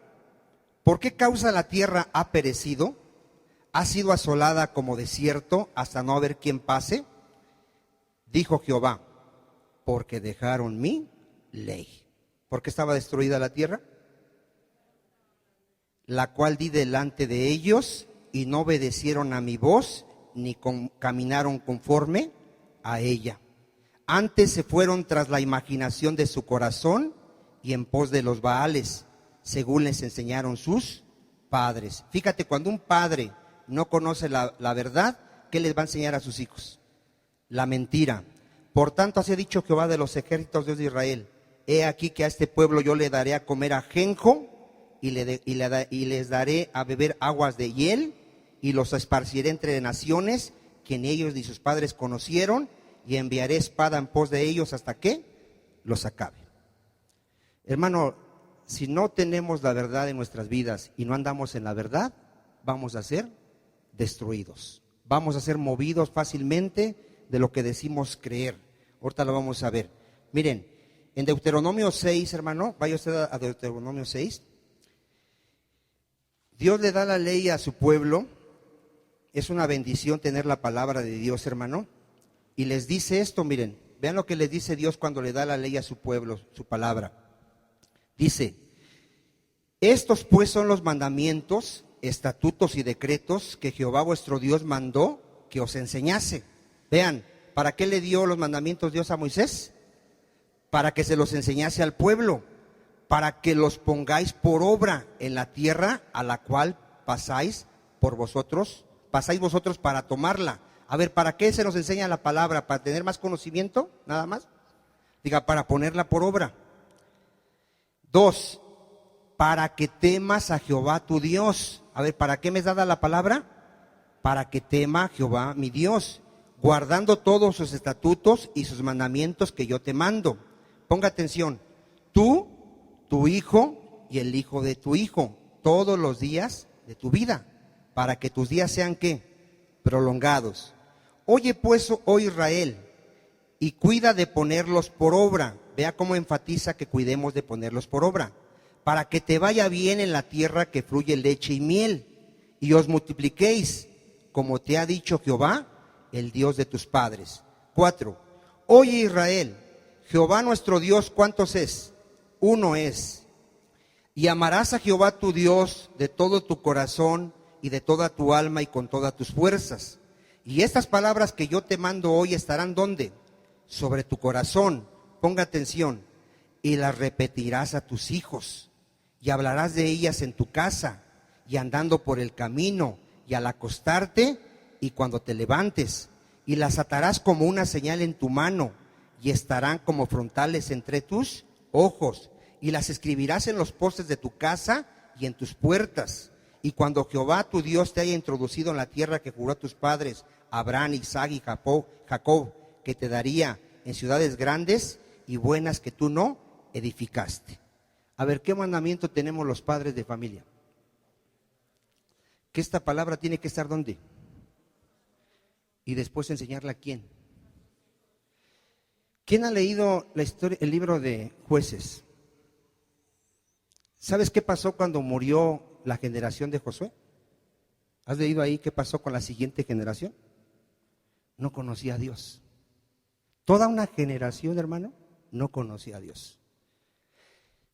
¿Por qué causa la tierra ha perecido? ha sido asolada como desierto hasta no haber quien pase. Dijo Jehová, porque dejaron mi ley. ¿Por qué estaba destruida la tierra? La cual di delante de ellos, y no obedecieron a mi voz, ni caminaron conforme a ella. Antes se fueron tras la imaginación de su corazón y en pos de los Baales, según les enseñaron sus padres. Fíjate, cuando un padre no conoce la verdad, ¿qué les va a enseñar a sus hijos? La mentira. Por tanto, así ha dicho Jehová de los ejércitos, Dios de Israel: he aquí que a este pueblo yo le daré a comer ajenjo, y les daré a beber aguas de hiel, y los esparciré entre naciones que ni ellos ni sus padres conocieron, y enviaré espada en pos de ellos hasta que los acabe. Hermano, si no tenemos la verdad en nuestras vidas y no andamos en la verdad, vamos a ser destruidos. Vamos a ser movidos fácilmente de lo que decimos creer. Ahorita lo vamos a ver. Miren, en Deuteronomio 6, hermano, vaya usted a Deuteronomio 6. Dios le da la ley a su pueblo. Es una bendición tener la palabra de Dios, hermano. Y les dice esto, miren, vean lo que les dice Dios cuando le da la ley a su pueblo, su palabra. Dice: estos pues son los mandamientos, estatutos y decretos que Jehová vuestro Dios mandó que os enseñase. Vean, ¿para qué le dio los mandamientos Dios a Moisés? Para que se los enseñase al pueblo, para que los pongáis por obra en la tierra a la cual pasáis vosotros para tomarla. A ver, ¿para qué se nos enseña la palabra? ¿Para tener más conocimiento? Nada más. Diga, para ponerla por obra. 2, para que temas a Jehová tu Dios. A ver, ¿para qué me es dada la palabra? Para que tema a Jehová mi Dios, guardando todos sus estatutos y sus mandamientos que yo te mando. Ponga atención, tú, tu hijo y el hijo de tu hijo, todos los días de tu vida, para que tus días sean, ¿qué? Prolongados. Oye pues, oh Israel, y cuida de ponerlos por obra. Vea cómo enfatiza que cuidemos de ponerlos por obra, para que te vaya bien en la tierra que fluye leche y miel, y os multipliquéis, como te ha dicho Jehová, el Dios de tus padres. 4, oye Israel, Jehová nuestro Dios, ¿cuántos es? Uno es. Y amarás a Jehová tu Dios de todo tu corazón y de toda tu alma y con todas tus fuerzas. Y estas palabras que yo te mando hoy estarán ¿dónde? Sobre tu corazón. Ponga atención. Y las repetirás a tus hijos, y hablarás de ellas en tu casa, y andando por el camino, y al acostarte, y cuando te levantes. Y las atarás como una señal en tu mano, y estarán como frontales entre tus ojos. Y las escribirás en los postes de tu casa y en tus puertas. Y cuando Jehová tu Dios te haya introducido en la tierra que juró a tus padres, Abraham, Isaac y Jacob, que te daría en ciudades grandes y buenas que tú no edificaste. A ver, ¿qué mandamiento tenemos los padres de familia? Que esta palabra tiene que estar ¿dónde? Y después enseñarla a quién. ¿Quién ha leído la historia, el libro de Jueces? ¿Sabes qué pasó cuando murió la generación de Josué? ¿Has leído ahí qué pasó con la siguiente generación? No conocía a Dios. Toda una generación, hermano, no conocía a Dios.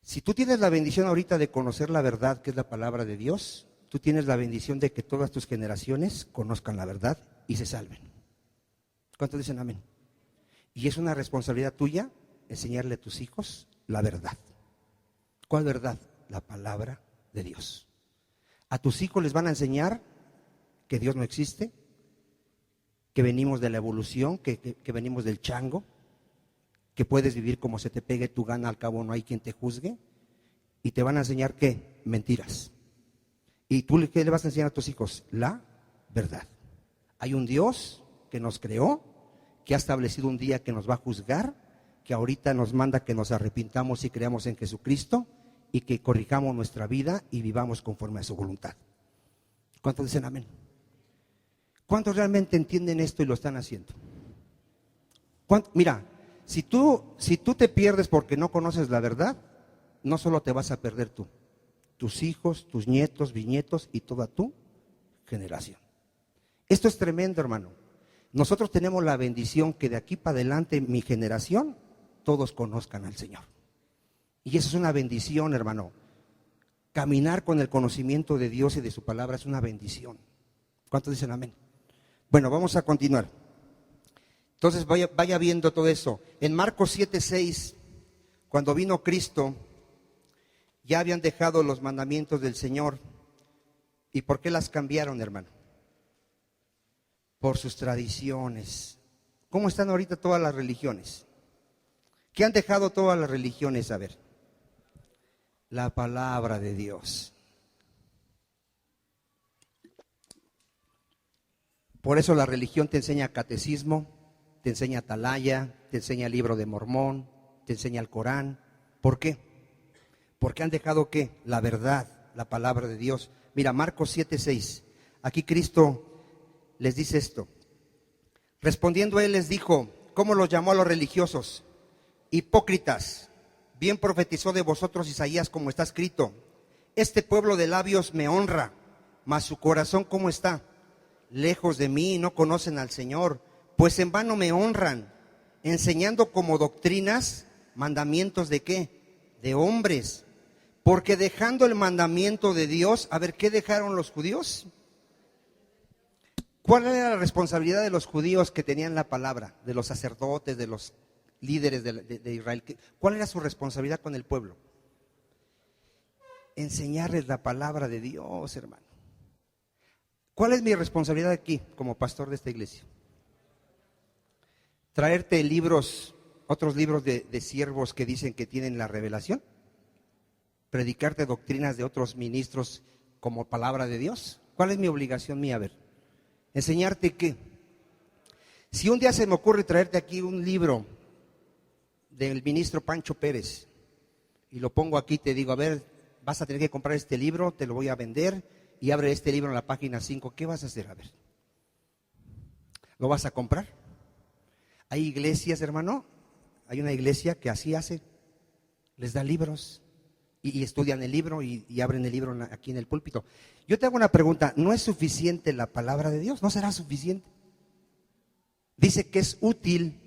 Si tú tienes la bendición ahorita de conocer la verdad, que es la palabra de Dios, tú tienes la bendición de que todas tus generaciones conozcan la verdad y se salven. ¿Cuántos dicen amén? Y es una responsabilidad tuya enseñarle a tus hijos la verdad. ¿Cuál verdad? La palabra de Dios. A tus hijos les van a enseñar que Dios no existe, que venimos de la evolución, que venimos del chango, que puedes vivir como se te pegue tu gana, al cabo no hay quien te juzgue, y te van a enseñar ¿qué? Mentiras. ¿Y tú qué le vas a enseñar a tus hijos? La verdad. Hay un Dios que nos creó, que ha establecido un día que nos va a juzgar, que ahorita nos manda que nos arrepintamos y creamos en Jesucristo y que corrijamos nuestra vida y vivamos conforme a su voluntad. ¿Cuántos dicen amén? ¿Cuántos realmente entienden esto y lo están haciendo? Mira, si tú te pierdes porque no conoces la verdad, no solo te vas a perder tú, tus hijos, tus nietos, bisnietos y toda tu generación. Esto es tremendo, hermano. Nosotros tenemos la bendición que de aquí para adelante, mi generación, todos conozcan al Señor. Y eso es una bendición, hermano. Caminar con el conocimiento de Dios y de su palabra es una bendición. ¿Cuántos dicen amén? Bueno, vamos a continuar. Entonces vaya viendo todo eso. En Marcos 7:6, cuando vino Cristo, ya habían dejado los mandamientos del Señor. ¿Y por qué las cambiaron, hermano? Por sus tradiciones. ¿Cómo están ahorita todas las religiones? ¿Qué han dejado todas las religiones? A ver, la palabra de Dios. Por eso la religión te enseña catecismo, te enseña atalaya, te enseña el libro de Mormón, te enseña el Corán. ¿Por qué? Porque han dejado ¿qué? La verdad, la palabra de Dios. Mira, Marcos 7:6. Aquí Cristo les dice esto. Respondiendo él les dijo, ¿cómo los llamó a los religiosos? Hipócritas, bien profetizó de vosotros Isaías como está escrito. Este pueblo de labios me honra, mas su corazón ¿cómo está? Lejos de mí, no conocen al Señor, pues en vano me honran, enseñando como doctrinas mandamientos de ¿qué? De hombres. Porque dejando el mandamiento de Dios, a ver, ¿qué dejaron los judíos? ¿Cuál era la responsabilidad de los judíos que tenían la palabra? De los sacerdotes, de los líderes de Israel. ¿Cuál era su responsabilidad con el pueblo? Enseñarles la palabra de Dios, hermano. ¿Cuál es mi responsabilidad aquí como pastor de esta iglesia? Traerte libros, otros libros de siervos que dicen que tienen la revelación. Predicarte doctrinas de otros ministros como palabra de Dios. ¿Cuál es mi obligación mía? A ver, enseñarte qué. Si un día se me ocurre traerte aquí un libro del ministro Pancho Pérez y lo pongo aquí, te digo, a ver, vas a tener que comprar este libro, te lo voy a vender y abre este libro en la página 5, ¿qué vas a hacer? A ver, ¿lo vas a comprar? Hay iglesias, hermano, hay una iglesia que así hace, les da libros y estudian el libro y abren el libro aquí en el púlpito. Yo te hago una pregunta, ¿no es suficiente la palabra de Dios? ¿No será suficiente? Dice que es útil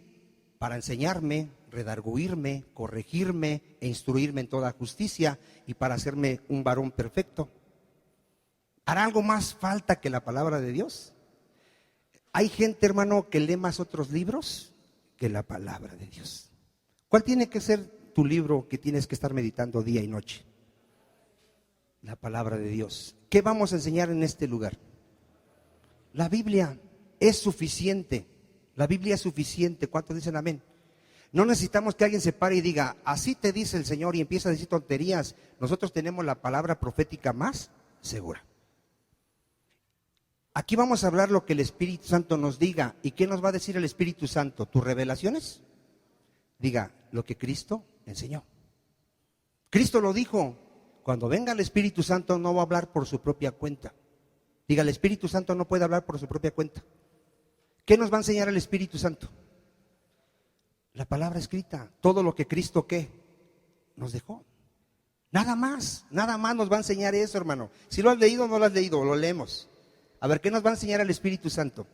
para enseñarme, redarguirme, corregirme e instruirme en toda justicia y para hacerme un varón perfecto. ¿Hará algo más falta que la palabra de Dios? Hay gente, hermano, que lee más otros libros que la palabra de Dios. ¿Cuál tiene que ser tu libro que tienes que estar meditando día y noche? La palabra de Dios. ¿Qué vamos a enseñar en este lugar? La Biblia es suficiente. La Biblia es suficiente. ¿Cuántos dicen amén? No necesitamos que alguien se pare y diga, así te dice el Señor y empieza a decir tonterías. Nosotros tenemos la palabra profética más segura. Aquí vamos a hablar lo que el Espíritu Santo nos diga. ¿Y qué nos va a decir el Espíritu Santo? ¿Tus revelaciones? Diga, lo que Cristo enseñó. Cristo lo dijo. Cuando venga el Espíritu Santo no va a hablar por su propia cuenta. Diga, el Espíritu Santo no puede hablar por su propia cuenta. ¿Qué nos va a enseñar el Espíritu Santo? La palabra escrita. Todo lo que Cristo, ¿qué? Nos dejó. Nada más nos va a enseñar eso, hermano. Si lo has leído o no lo has leído, lo leemos. A ver, ¿qué nos va a enseñar el Espíritu Santo?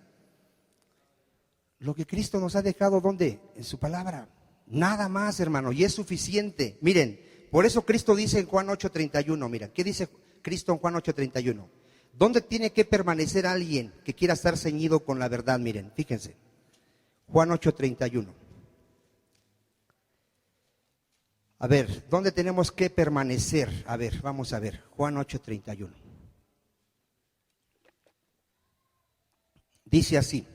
Lo que Cristo nos ha dejado, ¿dónde? En su palabra. Nada más, hermano, y es suficiente. Miren, por eso Cristo dice en Juan 8:31, mira, ¿qué dice Cristo en Juan 8:31? ¿Dónde tiene que permanecer alguien que quiera estar ceñido con la verdad? Miren, fíjense, Juan 8:31. A ver, ¿dónde tenemos que permanecer? A ver, vamos a ver, Juan 8:31. Dice así,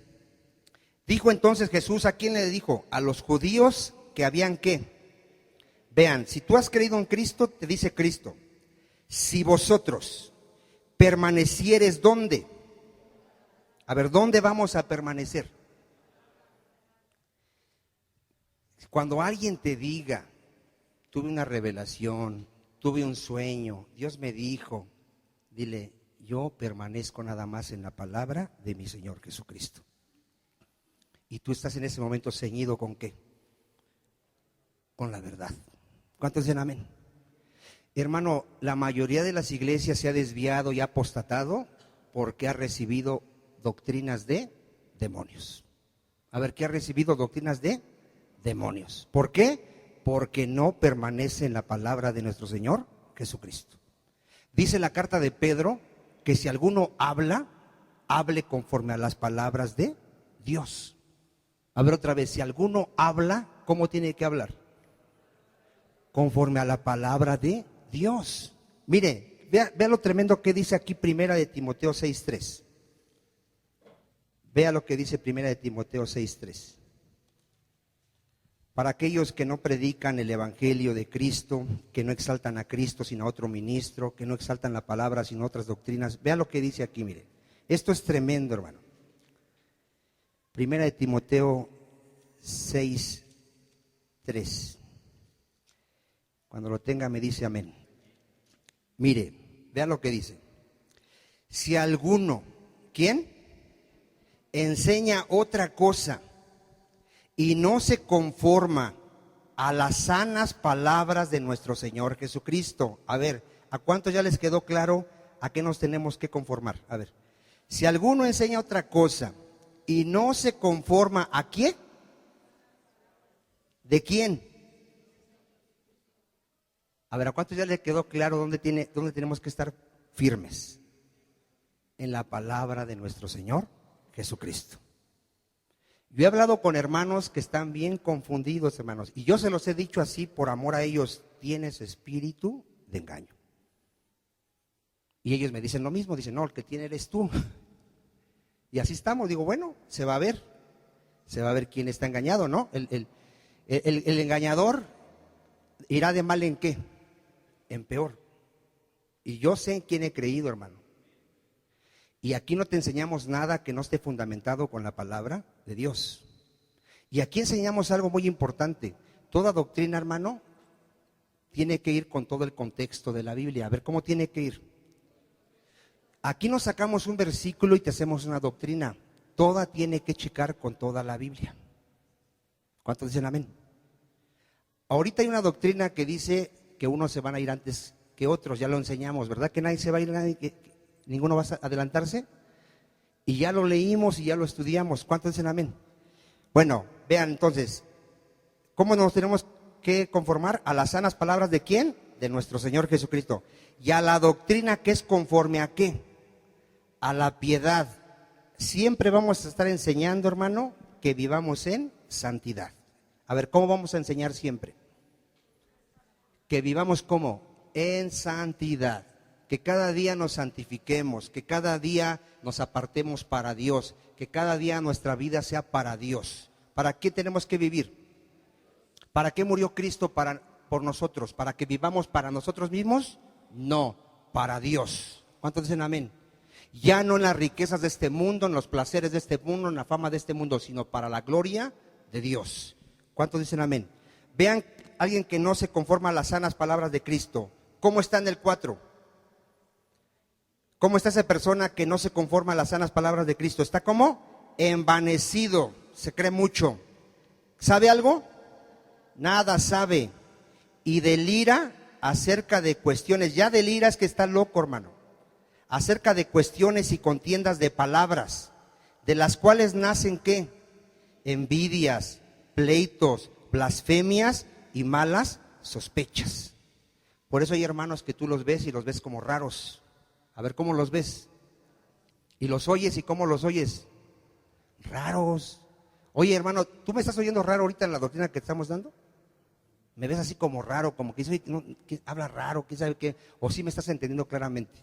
dijo entonces Jesús, ¿a quién le dijo? A los judíos que habían ¿qué? Vean, si tú has creído en Cristo, te dice Cristo, si vosotros permanecieres, ¿dónde? A ver, ¿dónde vamos a permanecer? Cuando alguien te diga, tuve una revelación, tuve un sueño, Dios me dijo, dile, yo permanezco nada más en la palabra de mi Señor Jesucristo. Y tú estás en ese momento ceñido ¿con qué? Con la verdad. ¿Cuántos dicen amén? Hermano, la mayoría de las iglesias se ha desviado y ha apostatado porque ha recibido doctrinas de demonios. A ver, ¿qué ha recibido doctrinas de demonios? ¿Por qué? Porque no permanece en la palabra de nuestro Señor Jesucristo. Dice la carta de Pedro que si alguno habla, hable conforme a las palabras de Dios. A ver otra vez, si alguno habla, ¿cómo tiene que hablar? Conforme a la palabra de Dios. Mire, vea lo tremendo que dice aquí Primera de Timoteo 6:3. Vea lo que dice Primera de Timoteo 6:3. Para aquellos que no predican el evangelio de Cristo, que no exaltan a Cristo sino a otro ministro, que no exaltan la palabra sino otras doctrinas. Vea lo que dice aquí, mire. Esto es tremendo, hermano. Primera de Timoteo 6:3. Cuando lo tenga me dice amén. Mire, vea lo que dice. Si alguno, ¿quién? Enseña otra cosa y no se conforma a las sanas palabras de nuestro Señor Jesucristo. A ver, ¿a cuántos ya les quedó claro a qué nos tenemos que conformar? A ver, si alguno enseña otra cosa y no se conforma, ¿a quién? ¿De quién? A ver, ¿a cuántos ya les quedó claro dónde tenemos que estar firmes? En la palabra de nuestro Señor Jesucristo. Yo he hablado con hermanos que están bien confundidos, hermanos, y yo se los he dicho así por amor a ellos: tienes espíritu de engaño. Y ellos me dicen lo mismo, dicen, no, el que tiene eres tú. Y así estamos, digo, bueno, se va a ver quién está engañado, ¿no? El engañador irá de mal en qué, en peor. Y yo sé en quién he creído, hermano. Y aquí no te enseñamos nada que no esté fundamentado con la palabra de Dios. Y aquí enseñamos algo muy importante. Toda doctrina, hermano, tiene que ir con todo el contexto de la Biblia. A ver, ¿cómo tiene que ir? Aquí nos sacamos un versículo y te hacemos una doctrina. Toda tiene que checar con toda la Biblia. ¿Cuántos dicen amén? Ahorita hay una doctrina que dice que unos se van a ir antes que otros. Ya lo enseñamos, ¿verdad? Que nadie se va a ir, ninguno va a adelantarse. Y ya lo leímos y ya lo estudiamos. ¿Cuántos dicen amén? Bueno, vean entonces, ¿cómo nos tenemos que conformar? A las sanas palabras ¿de quién? De nuestro Señor Jesucristo. Y a la doctrina que es conforme a qué? A la piedad. Siempre vamos a estar enseñando, hermano, que vivamos en santidad. A ver, ¿cómo vamos a enseñar siempre? Que vivamos ¿cómo? En santidad. Que cada día nos santifiquemos, que cada día nos apartemos para Dios, que cada día nuestra vida sea para Dios. ¿Para qué tenemos que vivir? ¿Para qué murió Cristo por nosotros? ¿Para que vivamos para nosotros mismos? No, para Dios. ¿Cuántos dicen amén? Ya no en las riquezas de este mundo, en los placeres de este mundo, en la fama de este mundo, sino para la gloria de Dios. ¿Cuántos dicen amén? Vean, alguien que no se conforma a las sanas palabras de Cristo. ¿Cómo está en el 4? ¿Cómo está esa persona que no se conforma a las sanas palabras de Cristo? Está como envanecido, se cree mucho. ¿Sabe algo? Nada sabe. Y delira acerca de cuestiones. Ya delira es que está loco, hermano. Acerca de cuestiones y contiendas de palabras, de las cuales nacen ¿qué? Envidias, pleitos, blasfemias y malas sospechas. Por eso hay hermanos que tú los ves y los ves como raros. A ver, ¿cómo los ves? Y los oyes, ¿y cómo los oyes? Raros. Oye, hermano, ¿tú me estás oyendo raro ahorita en la doctrina que estamos dando? Me ves así como raro, como que dice, no, que habla raro, quién sabe qué, o sí me estás entendiendo claramente.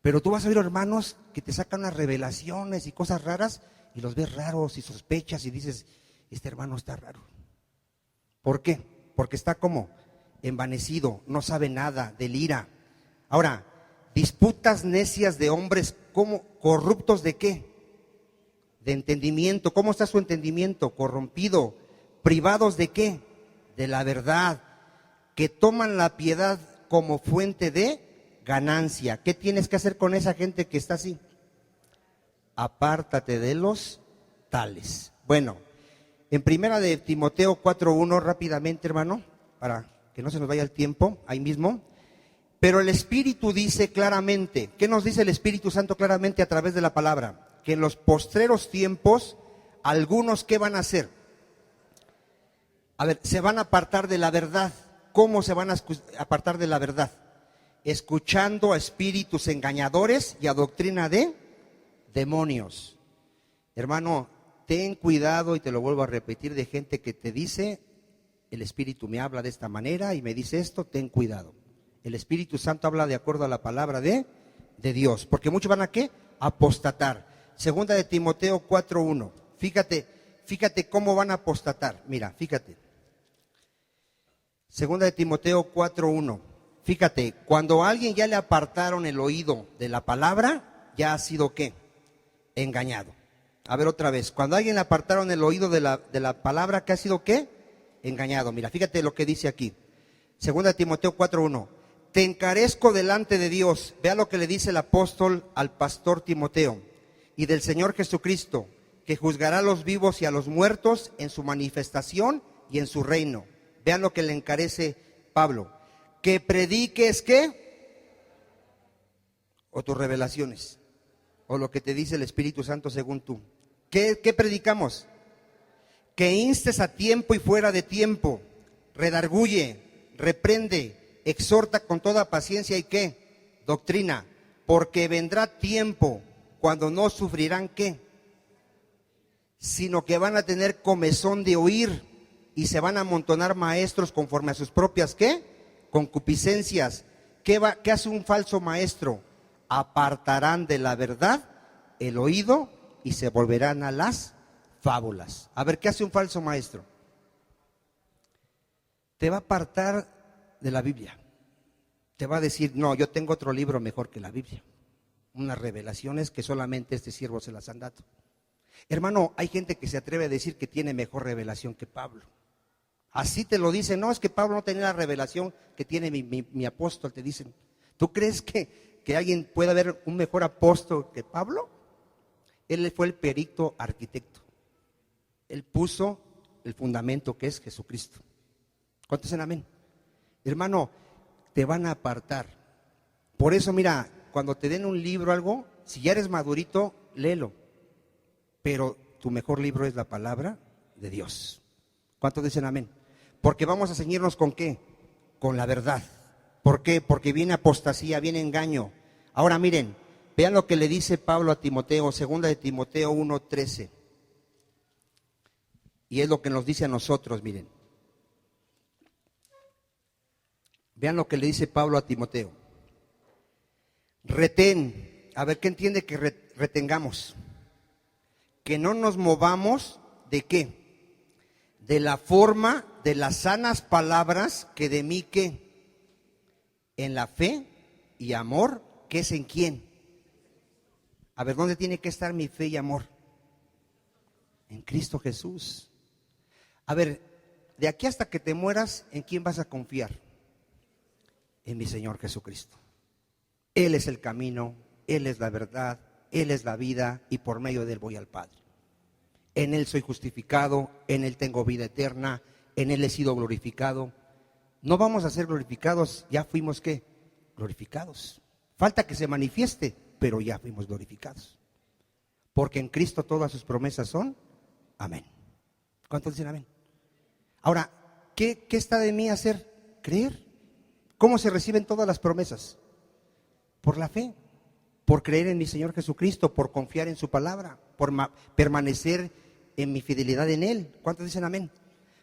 Pero tú vas a oír hermanos que te sacan unas revelaciones y cosas raras y los ves raros y sospechas y dices, este hermano está raro. ¿Por qué? Porque está como envanecido, no sabe nada, delira. Ahora, disputas necias de hombres, ¿cómo? ¿Corruptos de qué? De entendimiento. ¿Cómo está su entendimiento? Corrompido. ¿Privados de qué? De la verdad. Que toman la piedad como fuente de ganancia. ¿Qué tienes que hacer con esa gente que está así? Apártate de los tales. Bueno, en primera de Timoteo 4:1, rápidamente, hermano, para que no se nos vaya el tiempo, ahí mismo. Pero el Espíritu dice claramente, ¿qué nos dice el Espíritu Santo claramente a través de la palabra? que en los postreros tiempos algunos, ¿qué van a hacer? A ver, se van a apartar de la verdad. ¿Cómo se van a apartar de la verdad? Escuchando a espíritus engañadores y a doctrina de demonios. Hermano, ten cuidado, y te lo vuelvo a repetir, de gente que te dice, el Espíritu me habla de esta manera y me dice esto, ten cuidado. El Espíritu Santo habla de acuerdo a la palabra de Dios, porque muchos van a ¿qué? Apostatar. Segunda de Timoteo 4:1. Fíjate cómo van a apostatar. Mira, fíjate. Segunda de Timoteo 4:1. Fíjate, cuando a alguien ya le apartaron el oído de la palabra, ya ha sido ¿qué? Engañado. A ver otra vez, cuando a alguien le apartaron el oído de la palabra, ¿qué ha sido qué? Engañado. Mira, fíjate lo que dice aquí. Segunda de Timoteo 4:1. Te encarezco delante de Dios. Vea lo que le dice el apóstol al pastor Timoteo. Y del Señor Jesucristo, que juzgará a los vivos y a los muertos en su manifestación y en su reino. Vean lo que le encarece Pablo. Que prediques ¿qué? O tus revelaciones. O lo que te dice el Espíritu Santo según tú. ¿Qué predicamos? Que instes a tiempo y fuera de tiempo. Redarguye, reprende, exhorta con toda paciencia y ¿qué? Doctrina. Porque vendrá tiempo cuando no sufrirán ¿qué? Sino que van a tener comezón de oír y se van a amontonar maestros conforme a sus propias ¿qué? Concupiscencias. ¿Qué hace un falso maestro? Apartarán de la verdad el oído y se volverán a las fábulas. A ver, ¿qué hace un falso maestro? Te va a apartar de la Biblia. Te va a decir, no, yo tengo otro libro mejor que la Biblia. Unas revelaciones que solamente este siervo se las han dado. Hermano, hay gente que se atreve a decir que tiene mejor revelación que Pablo. Así te lo dicen, no, es que Pablo no tenía la revelación que tiene mi apóstol, te dicen. ¿Tú crees que alguien pueda haber un mejor apóstol que Pablo? Él fue el perito arquitecto. Él puso el fundamento que es Jesucristo. ¿Cuántos dicen amén? Hermano, te van a apartar. Por eso, mira, cuando te den un libro o algo, si ya eres madurito, léelo. Pero tu mejor libro es la palabra de Dios. ¿Cuántos dicen amén? Porque vamos a ceñirnos ¿con qué? Con la verdad. ¿Por qué? Porque viene apostasía, viene engaño. Ahora miren, vean lo que le dice Pablo a Timoteo, segunda de Timoteo 1:13. Y es lo que nos dice a nosotros, miren. Vean lo que le dice Pablo a Timoteo. Retén, a ver, ¿qué entiende que retengamos? Que no nos movamos ¿de qué? De la forma de las sanas palabras que de mí ¿qué? En la fe y amor, ¿qué es en quién? A ver, ¿dónde tiene que estar mi fe y amor? En Cristo Jesús. A ver, de aquí hasta que te mueras, ¿en quién vas a confiar? En mi Señor Jesucristo. Él es el camino, Él es la verdad, Él es la vida y por medio de Él voy al Padre. En Él soy justificado, en Él tengo vida eterna, en Él he sido glorificado. No vamos a ser glorificados, ya fuimos ¿qué? Glorificados. Falta que se manifieste, pero ya fuimos glorificados. Porque en Cristo todas sus promesas son amén. ¿Cuántos dicen amén? Ahora, ¿qué está de mí hacer? Creer. ¿Cómo se reciben todas las promesas? Por la fe, por creer en mi Señor Jesucristo, por confiar en su palabra, por permanecer en mi fidelidad en Él. ¿Cuántos dicen amén?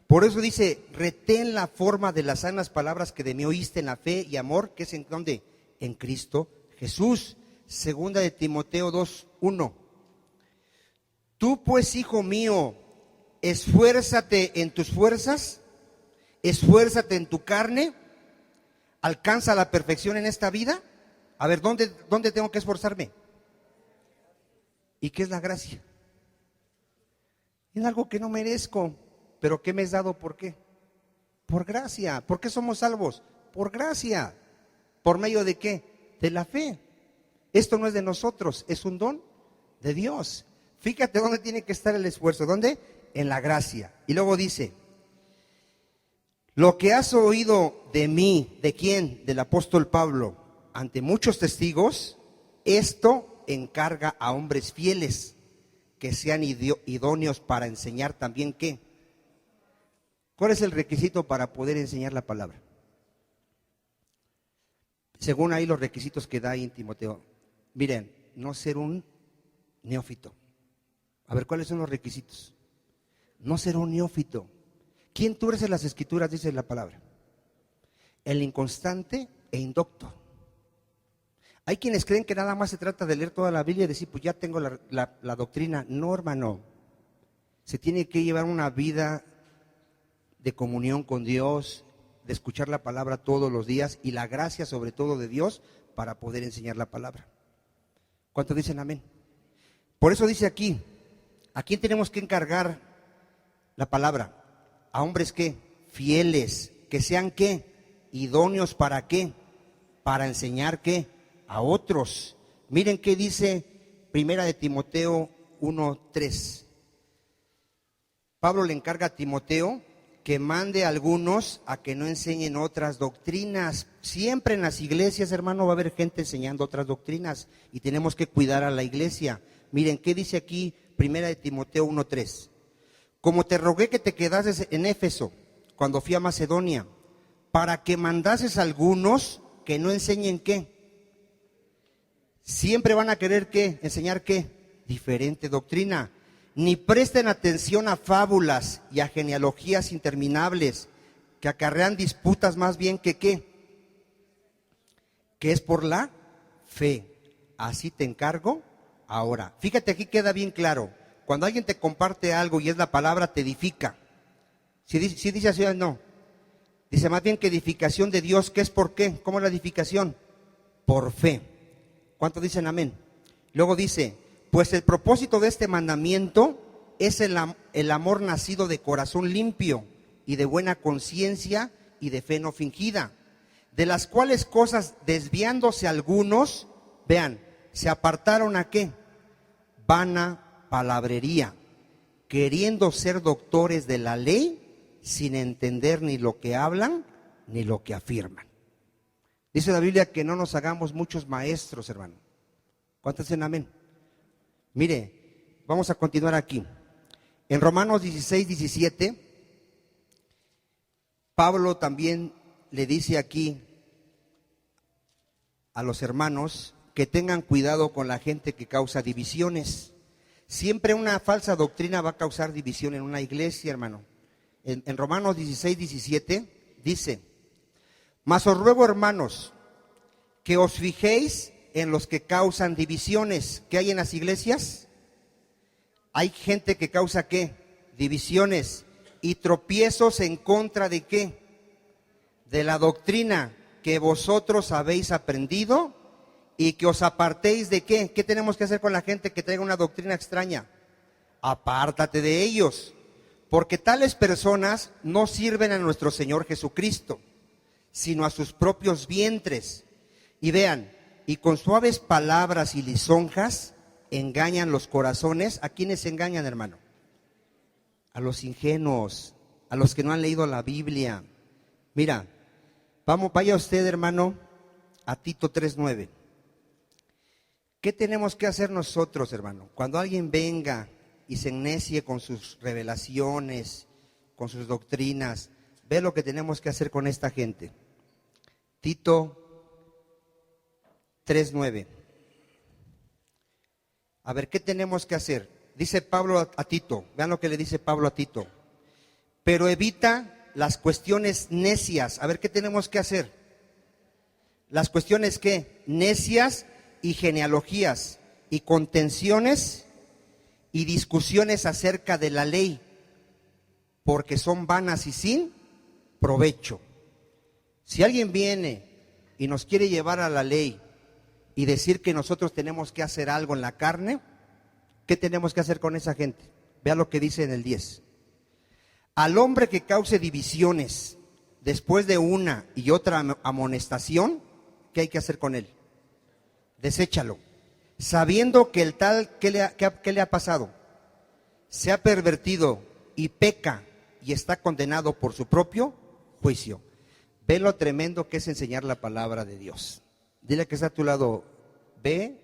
Por eso dice, retén la forma de las sanas palabras que de mí oíste en la fe y amor, que es en ¿dónde? En Cristo Jesús. Segunda de Timoteo 2:1. Tú pues, hijo mío, esfuérzate en tus fuerzas, esfuérzate en tu carne, alcanza la perfección en esta vida. A ver, ¿dónde tengo que esforzarme? ¿Y qué es la gracia? Es algo que no merezco, pero ¿qué me has dado? ¿Por qué? Por gracia. ¿Por qué somos salvos? Por gracia. ¿Por medio de qué? De la fe. Esto no es de nosotros, es un don de Dios. Fíjate dónde tiene que estar el esfuerzo. ¿Dónde? En la gracia. Y luego dice, lo que has oído de mí, ¿de quién? Del apóstol Pablo, ante muchos testigos, esto encarga a hombres fieles que sean idóneos para enseñar también ¿qué? ¿Cuál es el requisito para poder enseñar la palabra? Según ahí los requisitos que da ahí en Timoteo. Miren, no ser un neófito. A ver, ¿cuáles son los requisitos? No ser un neófito. ¿Quién tuerce las escrituras? Dice la palabra. El inconstante e indocto. Hay quienes creen que nada más se trata de leer toda la Biblia y decir, pues ya tengo la doctrina. No, hermano. Se tiene que llevar una vida de comunión con Dios, de escuchar la palabra todos los días y la gracia sobre todo de Dios para poder enseñar la palabra. ¿Cuántos dicen amén? Por eso dice aquí, ¿a quién tenemos que encargar la palabra? A hombres ¿qué? Fieles, que sean ¿qué? Idóneos para ¿qué? Para enseñar ¿qué? A otros. Miren qué dice Primera de Timoteo 1:3. Pablo le encarga a Timoteo que mande a algunos a que no enseñen otras doctrinas. Siempre en las iglesias, hermano, va a haber gente enseñando otras doctrinas y tenemos que cuidar a la iglesia. Miren, ¿qué dice aquí Primera de Timoteo 1:3? Como te rogué que te quedases en Éfeso cuando fui a Macedonia, para que mandases a algunos que no enseñen ¿qué? Siempre van a querer ¿qué? Enseñar ¿qué? Diferente doctrina. Ni presten atención a fábulas y a genealogías interminables que acarrean disputas más bien que ¿qué? Que es por la fe. Así te encargo ahora. Fíjate, aquí queda bien claro. Cuando alguien te comparte algo y es la palabra, te edifica. Si dice así o no. Dice más bien que edificación de Dios, ¿qué es por qué? ¿Cómo es la edificación? Por fe. ¿Cuántos dicen amén? Luego dice, pues el propósito de este mandamiento es el amor nacido de corazón limpio y de buena conciencia y de fe no fingida, de las cuales cosas desviándose algunos, vean, se apartaron ¿a qué? Vana palabrería, queriendo ser doctores de la ley, sin entender ni lo que hablan ni lo que afirman. Dice la Biblia que no nos hagamos muchos maestros, hermano. ¿Cuántos dicen amén? Mire, vamos a continuar aquí. En Romanos 16:17, Pablo también le dice aquí a los hermanos que tengan cuidado con la gente que causa divisiones. Siempre una falsa doctrina va a causar división en una iglesia, hermano. En Romanos 16:17 dice, mas os ruego, hermanos, que os fijéis en los que causan divisiones. ¿Qué hay en las iglesias? Hay gente que causa ¿qué? Divisiones y tropiezos en contra de ¿qué? De la doctrina que vosotros habéis aprendido y que os apartéis de ¿qué? ¿Qué tenemos que hacer con la gente que traiga una doctrina extraña? Apártate de ellos, porque tales personas no sirven a nuestro Señor Jesucristo, sino a sus propios vientres. Y vean, y con suaves palabras y lisonjas engañan los corazones. ¿A quiénes engañan, hermano? A los ingenuos, a los que no han leído la Biblia. Mira, vaya usted, hermano, a Tito 3:9. ¿Qué tenemos que hacer nosotros, hermano? Cuando alguien venga y se ennecie con sus revelaciones, con sus doctrinas, ve lo que tenemos que hacer con esta gente. Tito 3:9. A ver, ¿qué tenemos que hacer? Dice Pablo a Tito, vean lo que le dice Pablo a Tito. Pero evita las cuestiones necias. A ver, ¿qué tenemos que hacer? Las cuestiones ¿qué? Necias y genealogías y contenciones y discusiones acerca de la ley, porque son vanas y sin provecho. Si alguien viene y nos quiere llevar a la ley y decir que nosotros tenemos que hacer algo en la carne, ¿qué tenemos que hacer con esa gente? Vea lo que dice en el 10. Al hombre que cause divisiones después de una y otra amonestación, ¿qué hay que hacer con él? Deséchalo, sabiendo que el tal, ¿qué le ha pasado? Se ha pervertido y peca y está condenado por su propio juicio. Ve lo tremendo que es enseñar la palabra de Dios. Dile que está a tu lado, ve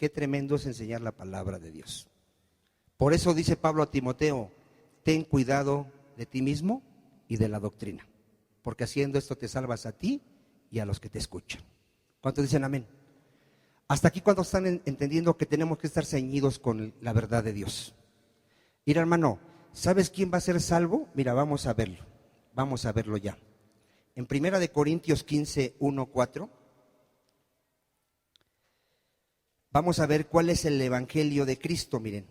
qué tremendo es enseñar la palabra de Dios. Por eso dice Pablo a Timoteo, ten cuidado de ti mismo y de la doctrina, porque haciendo esto te salvas a ti y a los que te escuchan. ¿Cuántos dicen amén? Hasta aquí, ¿cuántos están entendiendo que tenemos que estar ceñidos con la verdad de Dios? Mira, hermano, ¿sabes quién va a ser salvo? Mira, vamos a verlo ya. En 1 Corintios 15, 1, 4, vamos a ver cuál es el evangelio de Cristo. Miren,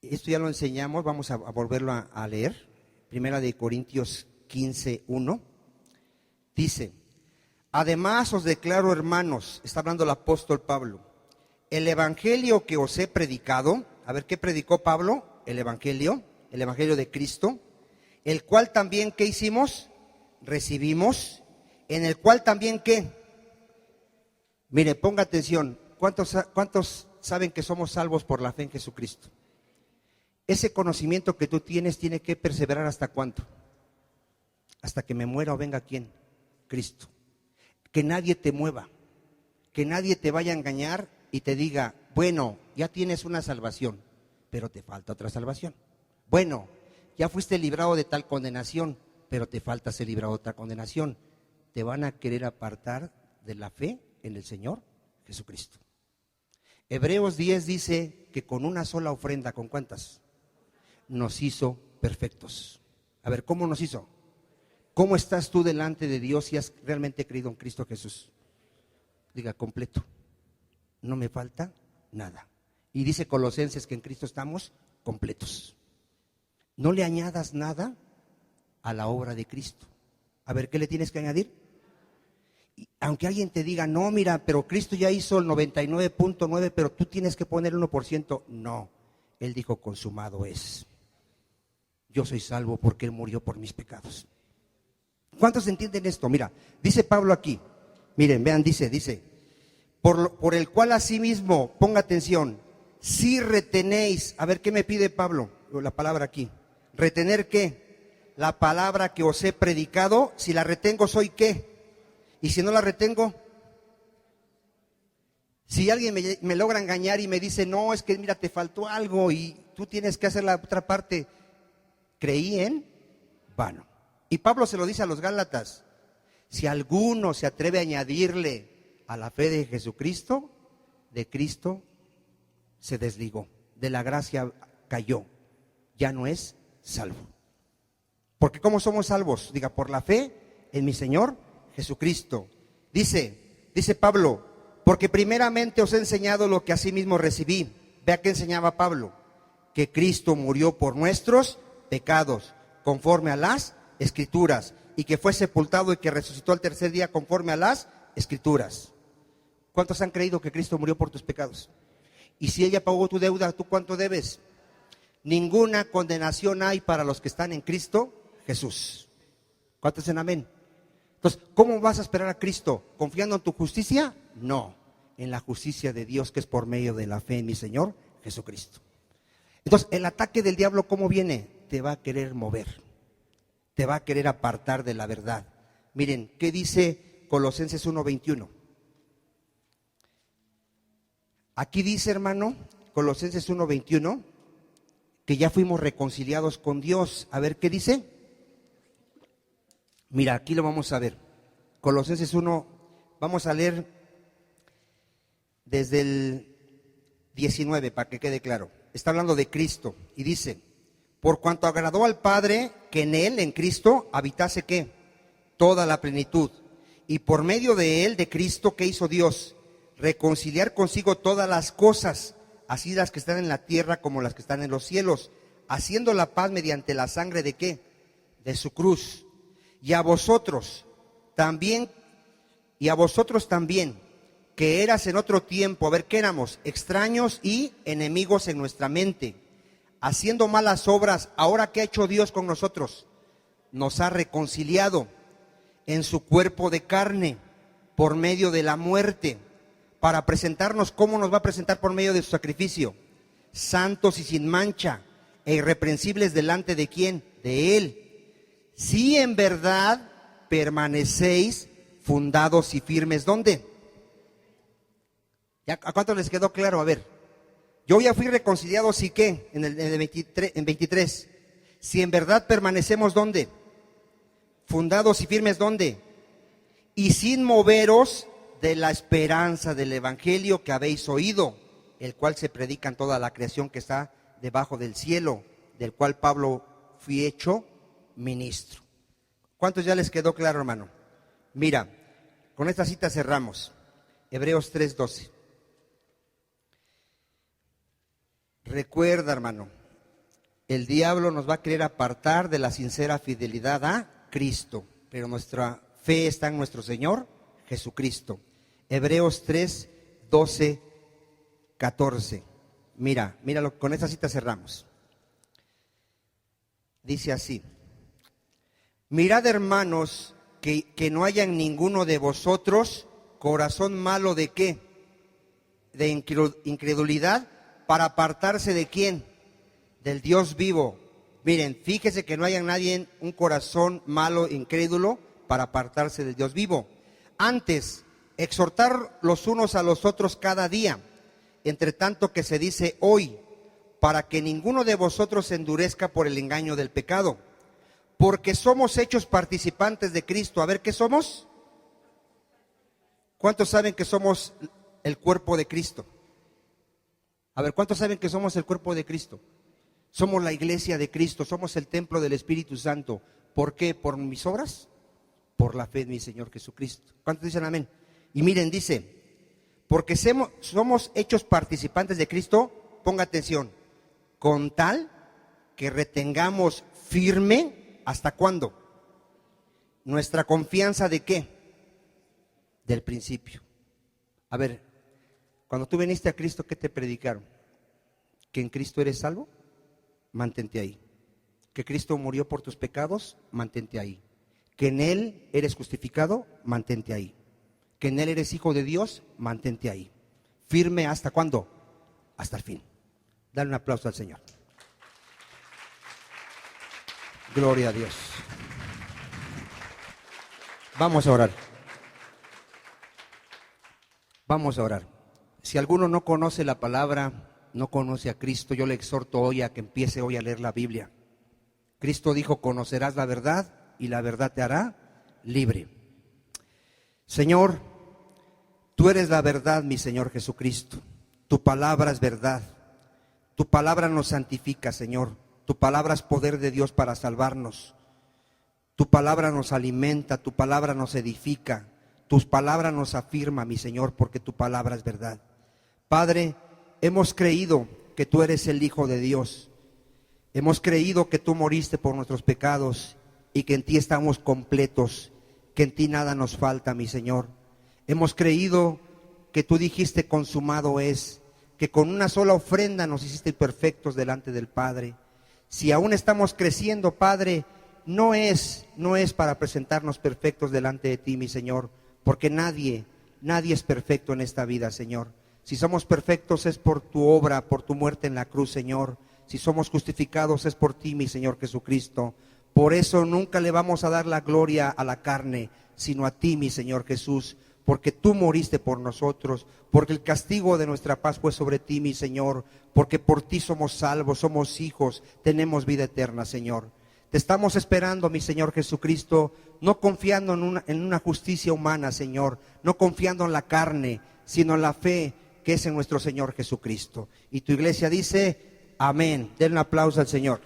esto ya lo enseñamos, vamos a volverlo a leer. 1 Corintios 15, 1, dice: además os declaro, hermanos, está hablando el apóstol Pablo, el evangelio que os he predicado. A ver, ¿qué predicó Pablo? El evangelio de Cristo, el cual también, ¿qué hicimos? Recibimos, en el cual también, ¿qué? Mire, ponga atención, ¿cuántos saben que somos salvos por la fe en Jesucristo? Ese conocimiento que tú tienes tiene que perseverar ¿hasta cuánto? Hasta que me muera o venga ¿quién? Cristo. Que nadie te mueva, que nadie te vaya a engañar y te diga, bueno, ya tienes una salvación, pero te falta otra salvación. Bueno, ya fuiste librado de tal condenación, pero te falta ser librado de otra condenación. Te van a querer apartar de la fe en el Señor Jesucristo. Hebreos 10 dice que con una sola ofrenda, ¿con cuántas? Nos hizo perfectos. A ver, ¿cómo nos hizo? ¿Cómo estás tú delante de Dios si has realmente creído en Cristo Jesús? Diga, completo. No me falta nada. Y dice Colosenses que en Cristo estamos completos. No le añadas nada a la obra de Cristo. A ver, ¿qué le tienes que añadir? Y aunque alguien te diga, no, mira, pero Cristo ya hizo el 99.9, pero tú tienes que poner el 1%. No, Él dijo, consumado es. Yo soy salvo porque Él murió por mis pecados. ¿Cuántos entienden esto? Mira, dice Pablo aquí, miren, vean, dice, por el cual asimismo, ponga atención, si retenéis, a ver, ¿qué me pide Pablo? La palabra aquí, ¿retener qué? La palabra que os he predicado, si la retengo, ¿soy qué? Y si no la retengo, si alguien me logra engañar y me dice, no, es que mira, te faltó algo y tú tienes que hacer la otra parte, creí en vano. Y Pablo se lo dice a los Gálatas, si alguno se atreve a añadirle a la fe de Jesucristo, de Cristo se desligó, de la gracia cayó, ya no es salvo. Porque ¿cómo somos salvos? Diga, por la fe en mi Señor Jesucristo. Dice Pablo, porque primeramente os he enseñado lo que asimismo recibí. Vea que enseñaba Pablo, que Cristo murió por nuestros pecados, conforme a las Escrituras, y que fue sepultado y que resucitó al tercer día conforme a las Escrituras. ¿Cuántos han creído que Cristo murió por tus pecados? Y si ella pagó tu deuda, ¿tú cuánto debes? Ninguna condenación hay para los que están en Cristo Jesús. ¿Cuántos dicen amén? Entonces, ¿cómo vas a esperar a Cristo? ¿Confiando en tu justicia? No, en la justicia de Dios que es por medio de la fe en mi Señor Jesucristo. Entonces, el ataque del diablo, ¿cómo viene? Te va a querer mover, te va a querer apartar de la verdad. Miren, ¿qué dice Colosenses 1:21? Aquí dice, hermano, Colosenses 1:21, que ya fuimos reconciliados con Dios. A ver, ¿qué dice? Mira, aquí lo vamos a ver. Colosenses 1, vamos a leer desde el 19 para que quede claro. Está hablando de Cristo y dice, por cuanto agradó al Padre que en Él, en Cristo, habitase ¿qué? Toda la plenitud. Y por medio de Él, de Cristo, ¿qué hizo Dios? Reconciliar consigo todas las cosas, así las que están en la tierra como las que están en los cielos, haciendo la paz mediante la sangre de ¿qué? De su cruz. Y a vosotros también, que eras en otro tiempo, a ver, ¿qué éramos? Extraños y enemigos en nuestra mente, haciendo malas obras. Ahora, ¿qué ha hecho Dios con nosotros? Nos ha reconciliado en su cuerpo de carne por medio de la muerte, para presentarnos. ¿Cómo nos va a presentar? Por medio de su sacrificio, santos y sin mancha e irreprensibles delante de ¿quién? De Él. Si en verdad permanecéis fundados y firmes, ¿dónde? ¿Ya, a cuánto les quedó claro? A ver, yo ya fui reconciliado, ¿sí qué? En el 23. Si en verdad permanecemos, ¿dónde? Fundados y firmes, ¿dónde? Y sin moveros de la esperanza del evangelio que habéis oído, el cual se predica en toda la creación que está debajo del cielo, del cual Pablo fui hecho ministro. ¿Cuántos ya les quedó claro, hermano? Mira, con esta cita cerramos. Hebreos 3:12. Recuerda, hermano, el diablo nos va a querer apartar de la sincera fidelidad a Cristo, pero nuestra fe está en nuestro Señor Jesucristo. Hebreos 3:12, 14. Míralo, con esta cita cerramos. Dice así: mirad, hermanos, que no haya en ninguno de vosotros corazón malo de ¿qué? De incredulidad, para apartarse de ¿quién? Del Dios vivo. Miren, fíjese que no haya en nadie un corazón malo, incrédulo, para apartarse del Dios vivo. Antes, exhortar los unos a los otros cada día, entre tanto que se dice hoy, para que ninguno de vosotros se endurezca por el engaño del pecado. Porque somos hechos participantes de Cristo. A ver, ¿qué somos? ¿Cuántos saben que somos el cuerpo de Cristo? A ver, ¿cuántos saben que somos el cuerpo de Cristo? Somos la iglesia de Cristo, somos el templo del Espíritu Santo. ¿Por qué? ¿Por mis obras? Por la fe de mi Señor Jesucristo. ¿Cuántos dicen amén? Y miren, dice, porque somos hechos participantes de Cristo, ponga atención, con tal que retengamos firme, ¿hasta cuándo? Nuestra confianza ¿de qué? Del principio. A ver, cuando tú viniste a Cristo, ¿qué te predicaron? ¿Que en Cristo eres salvo? Mantente ahí. ¿Que Cristo murió por tus pecados? Mantente ahí. ¿Que en Él eres justificado? Mantente ahí. ¿Que en Él eres hijo de Dios? Mantente ahí. Firme ¿hasta cuándo? Hasta el fin. Dale un aplauso al Señor. Gloria a Dios. Vamos a orar. Vamos a orar. Si alguno no conoce la palabra, no conoce a Cristo, yo le exhorto hoy a que empiece hoy a leer la Biblia. Cristo dijo, conocerás la verdad y la verdad te hará libre. Señor, tú eres la verdad, mi Señor Jesucristo. Tu palabra es verdad. Tu palabra nos santifica, Señor. Tu palabra es poder de Dios para salvarnos. Tu palabra nos alimenta, tu palabra nos edifica. Tu palabra nos afirma, mi Señor, porque tu palabra es verdad. Padre, hemos creído que tú eres el Hijo de Dios. Hemos creído que tú moriste por nuestros pecados y que en ti estamos completos, que en ti nada nos falta, mi Señor. Hemos creído que tú dijiste consumado es, que con una sola ofrenda nos hiciste perfectos delante del Padre. Si aún estamos creciendo, Padre, no es para presentarnos perfectos delante de ti, mi Señor, porque nadie es perfecto en esta vida, Señor. Si somos perfectos es por tu obra, por tu muerte en la cruz, Señor. Si somos justificados es por ti, mi Señor Jesucristo. Por eso nunca le vamos a dar la gloria a la carne, sino a ti, mi Señor Jesús, porque tú moriste por nosotros, porque el castigo de nuestra paz fue sobre ti, mi Señor, porque por ti somos salvos, somos hijos, tenemos vida eterna, Señor. Te estamos esperando, mi Señor Jesucristo, no confiando en una justicia humana, Señor, no confiando en la carne, sino en la fe que es en nuestro Señor Jesucristo. Y tu iglesia dice, amén. Den un aplauso al Señor.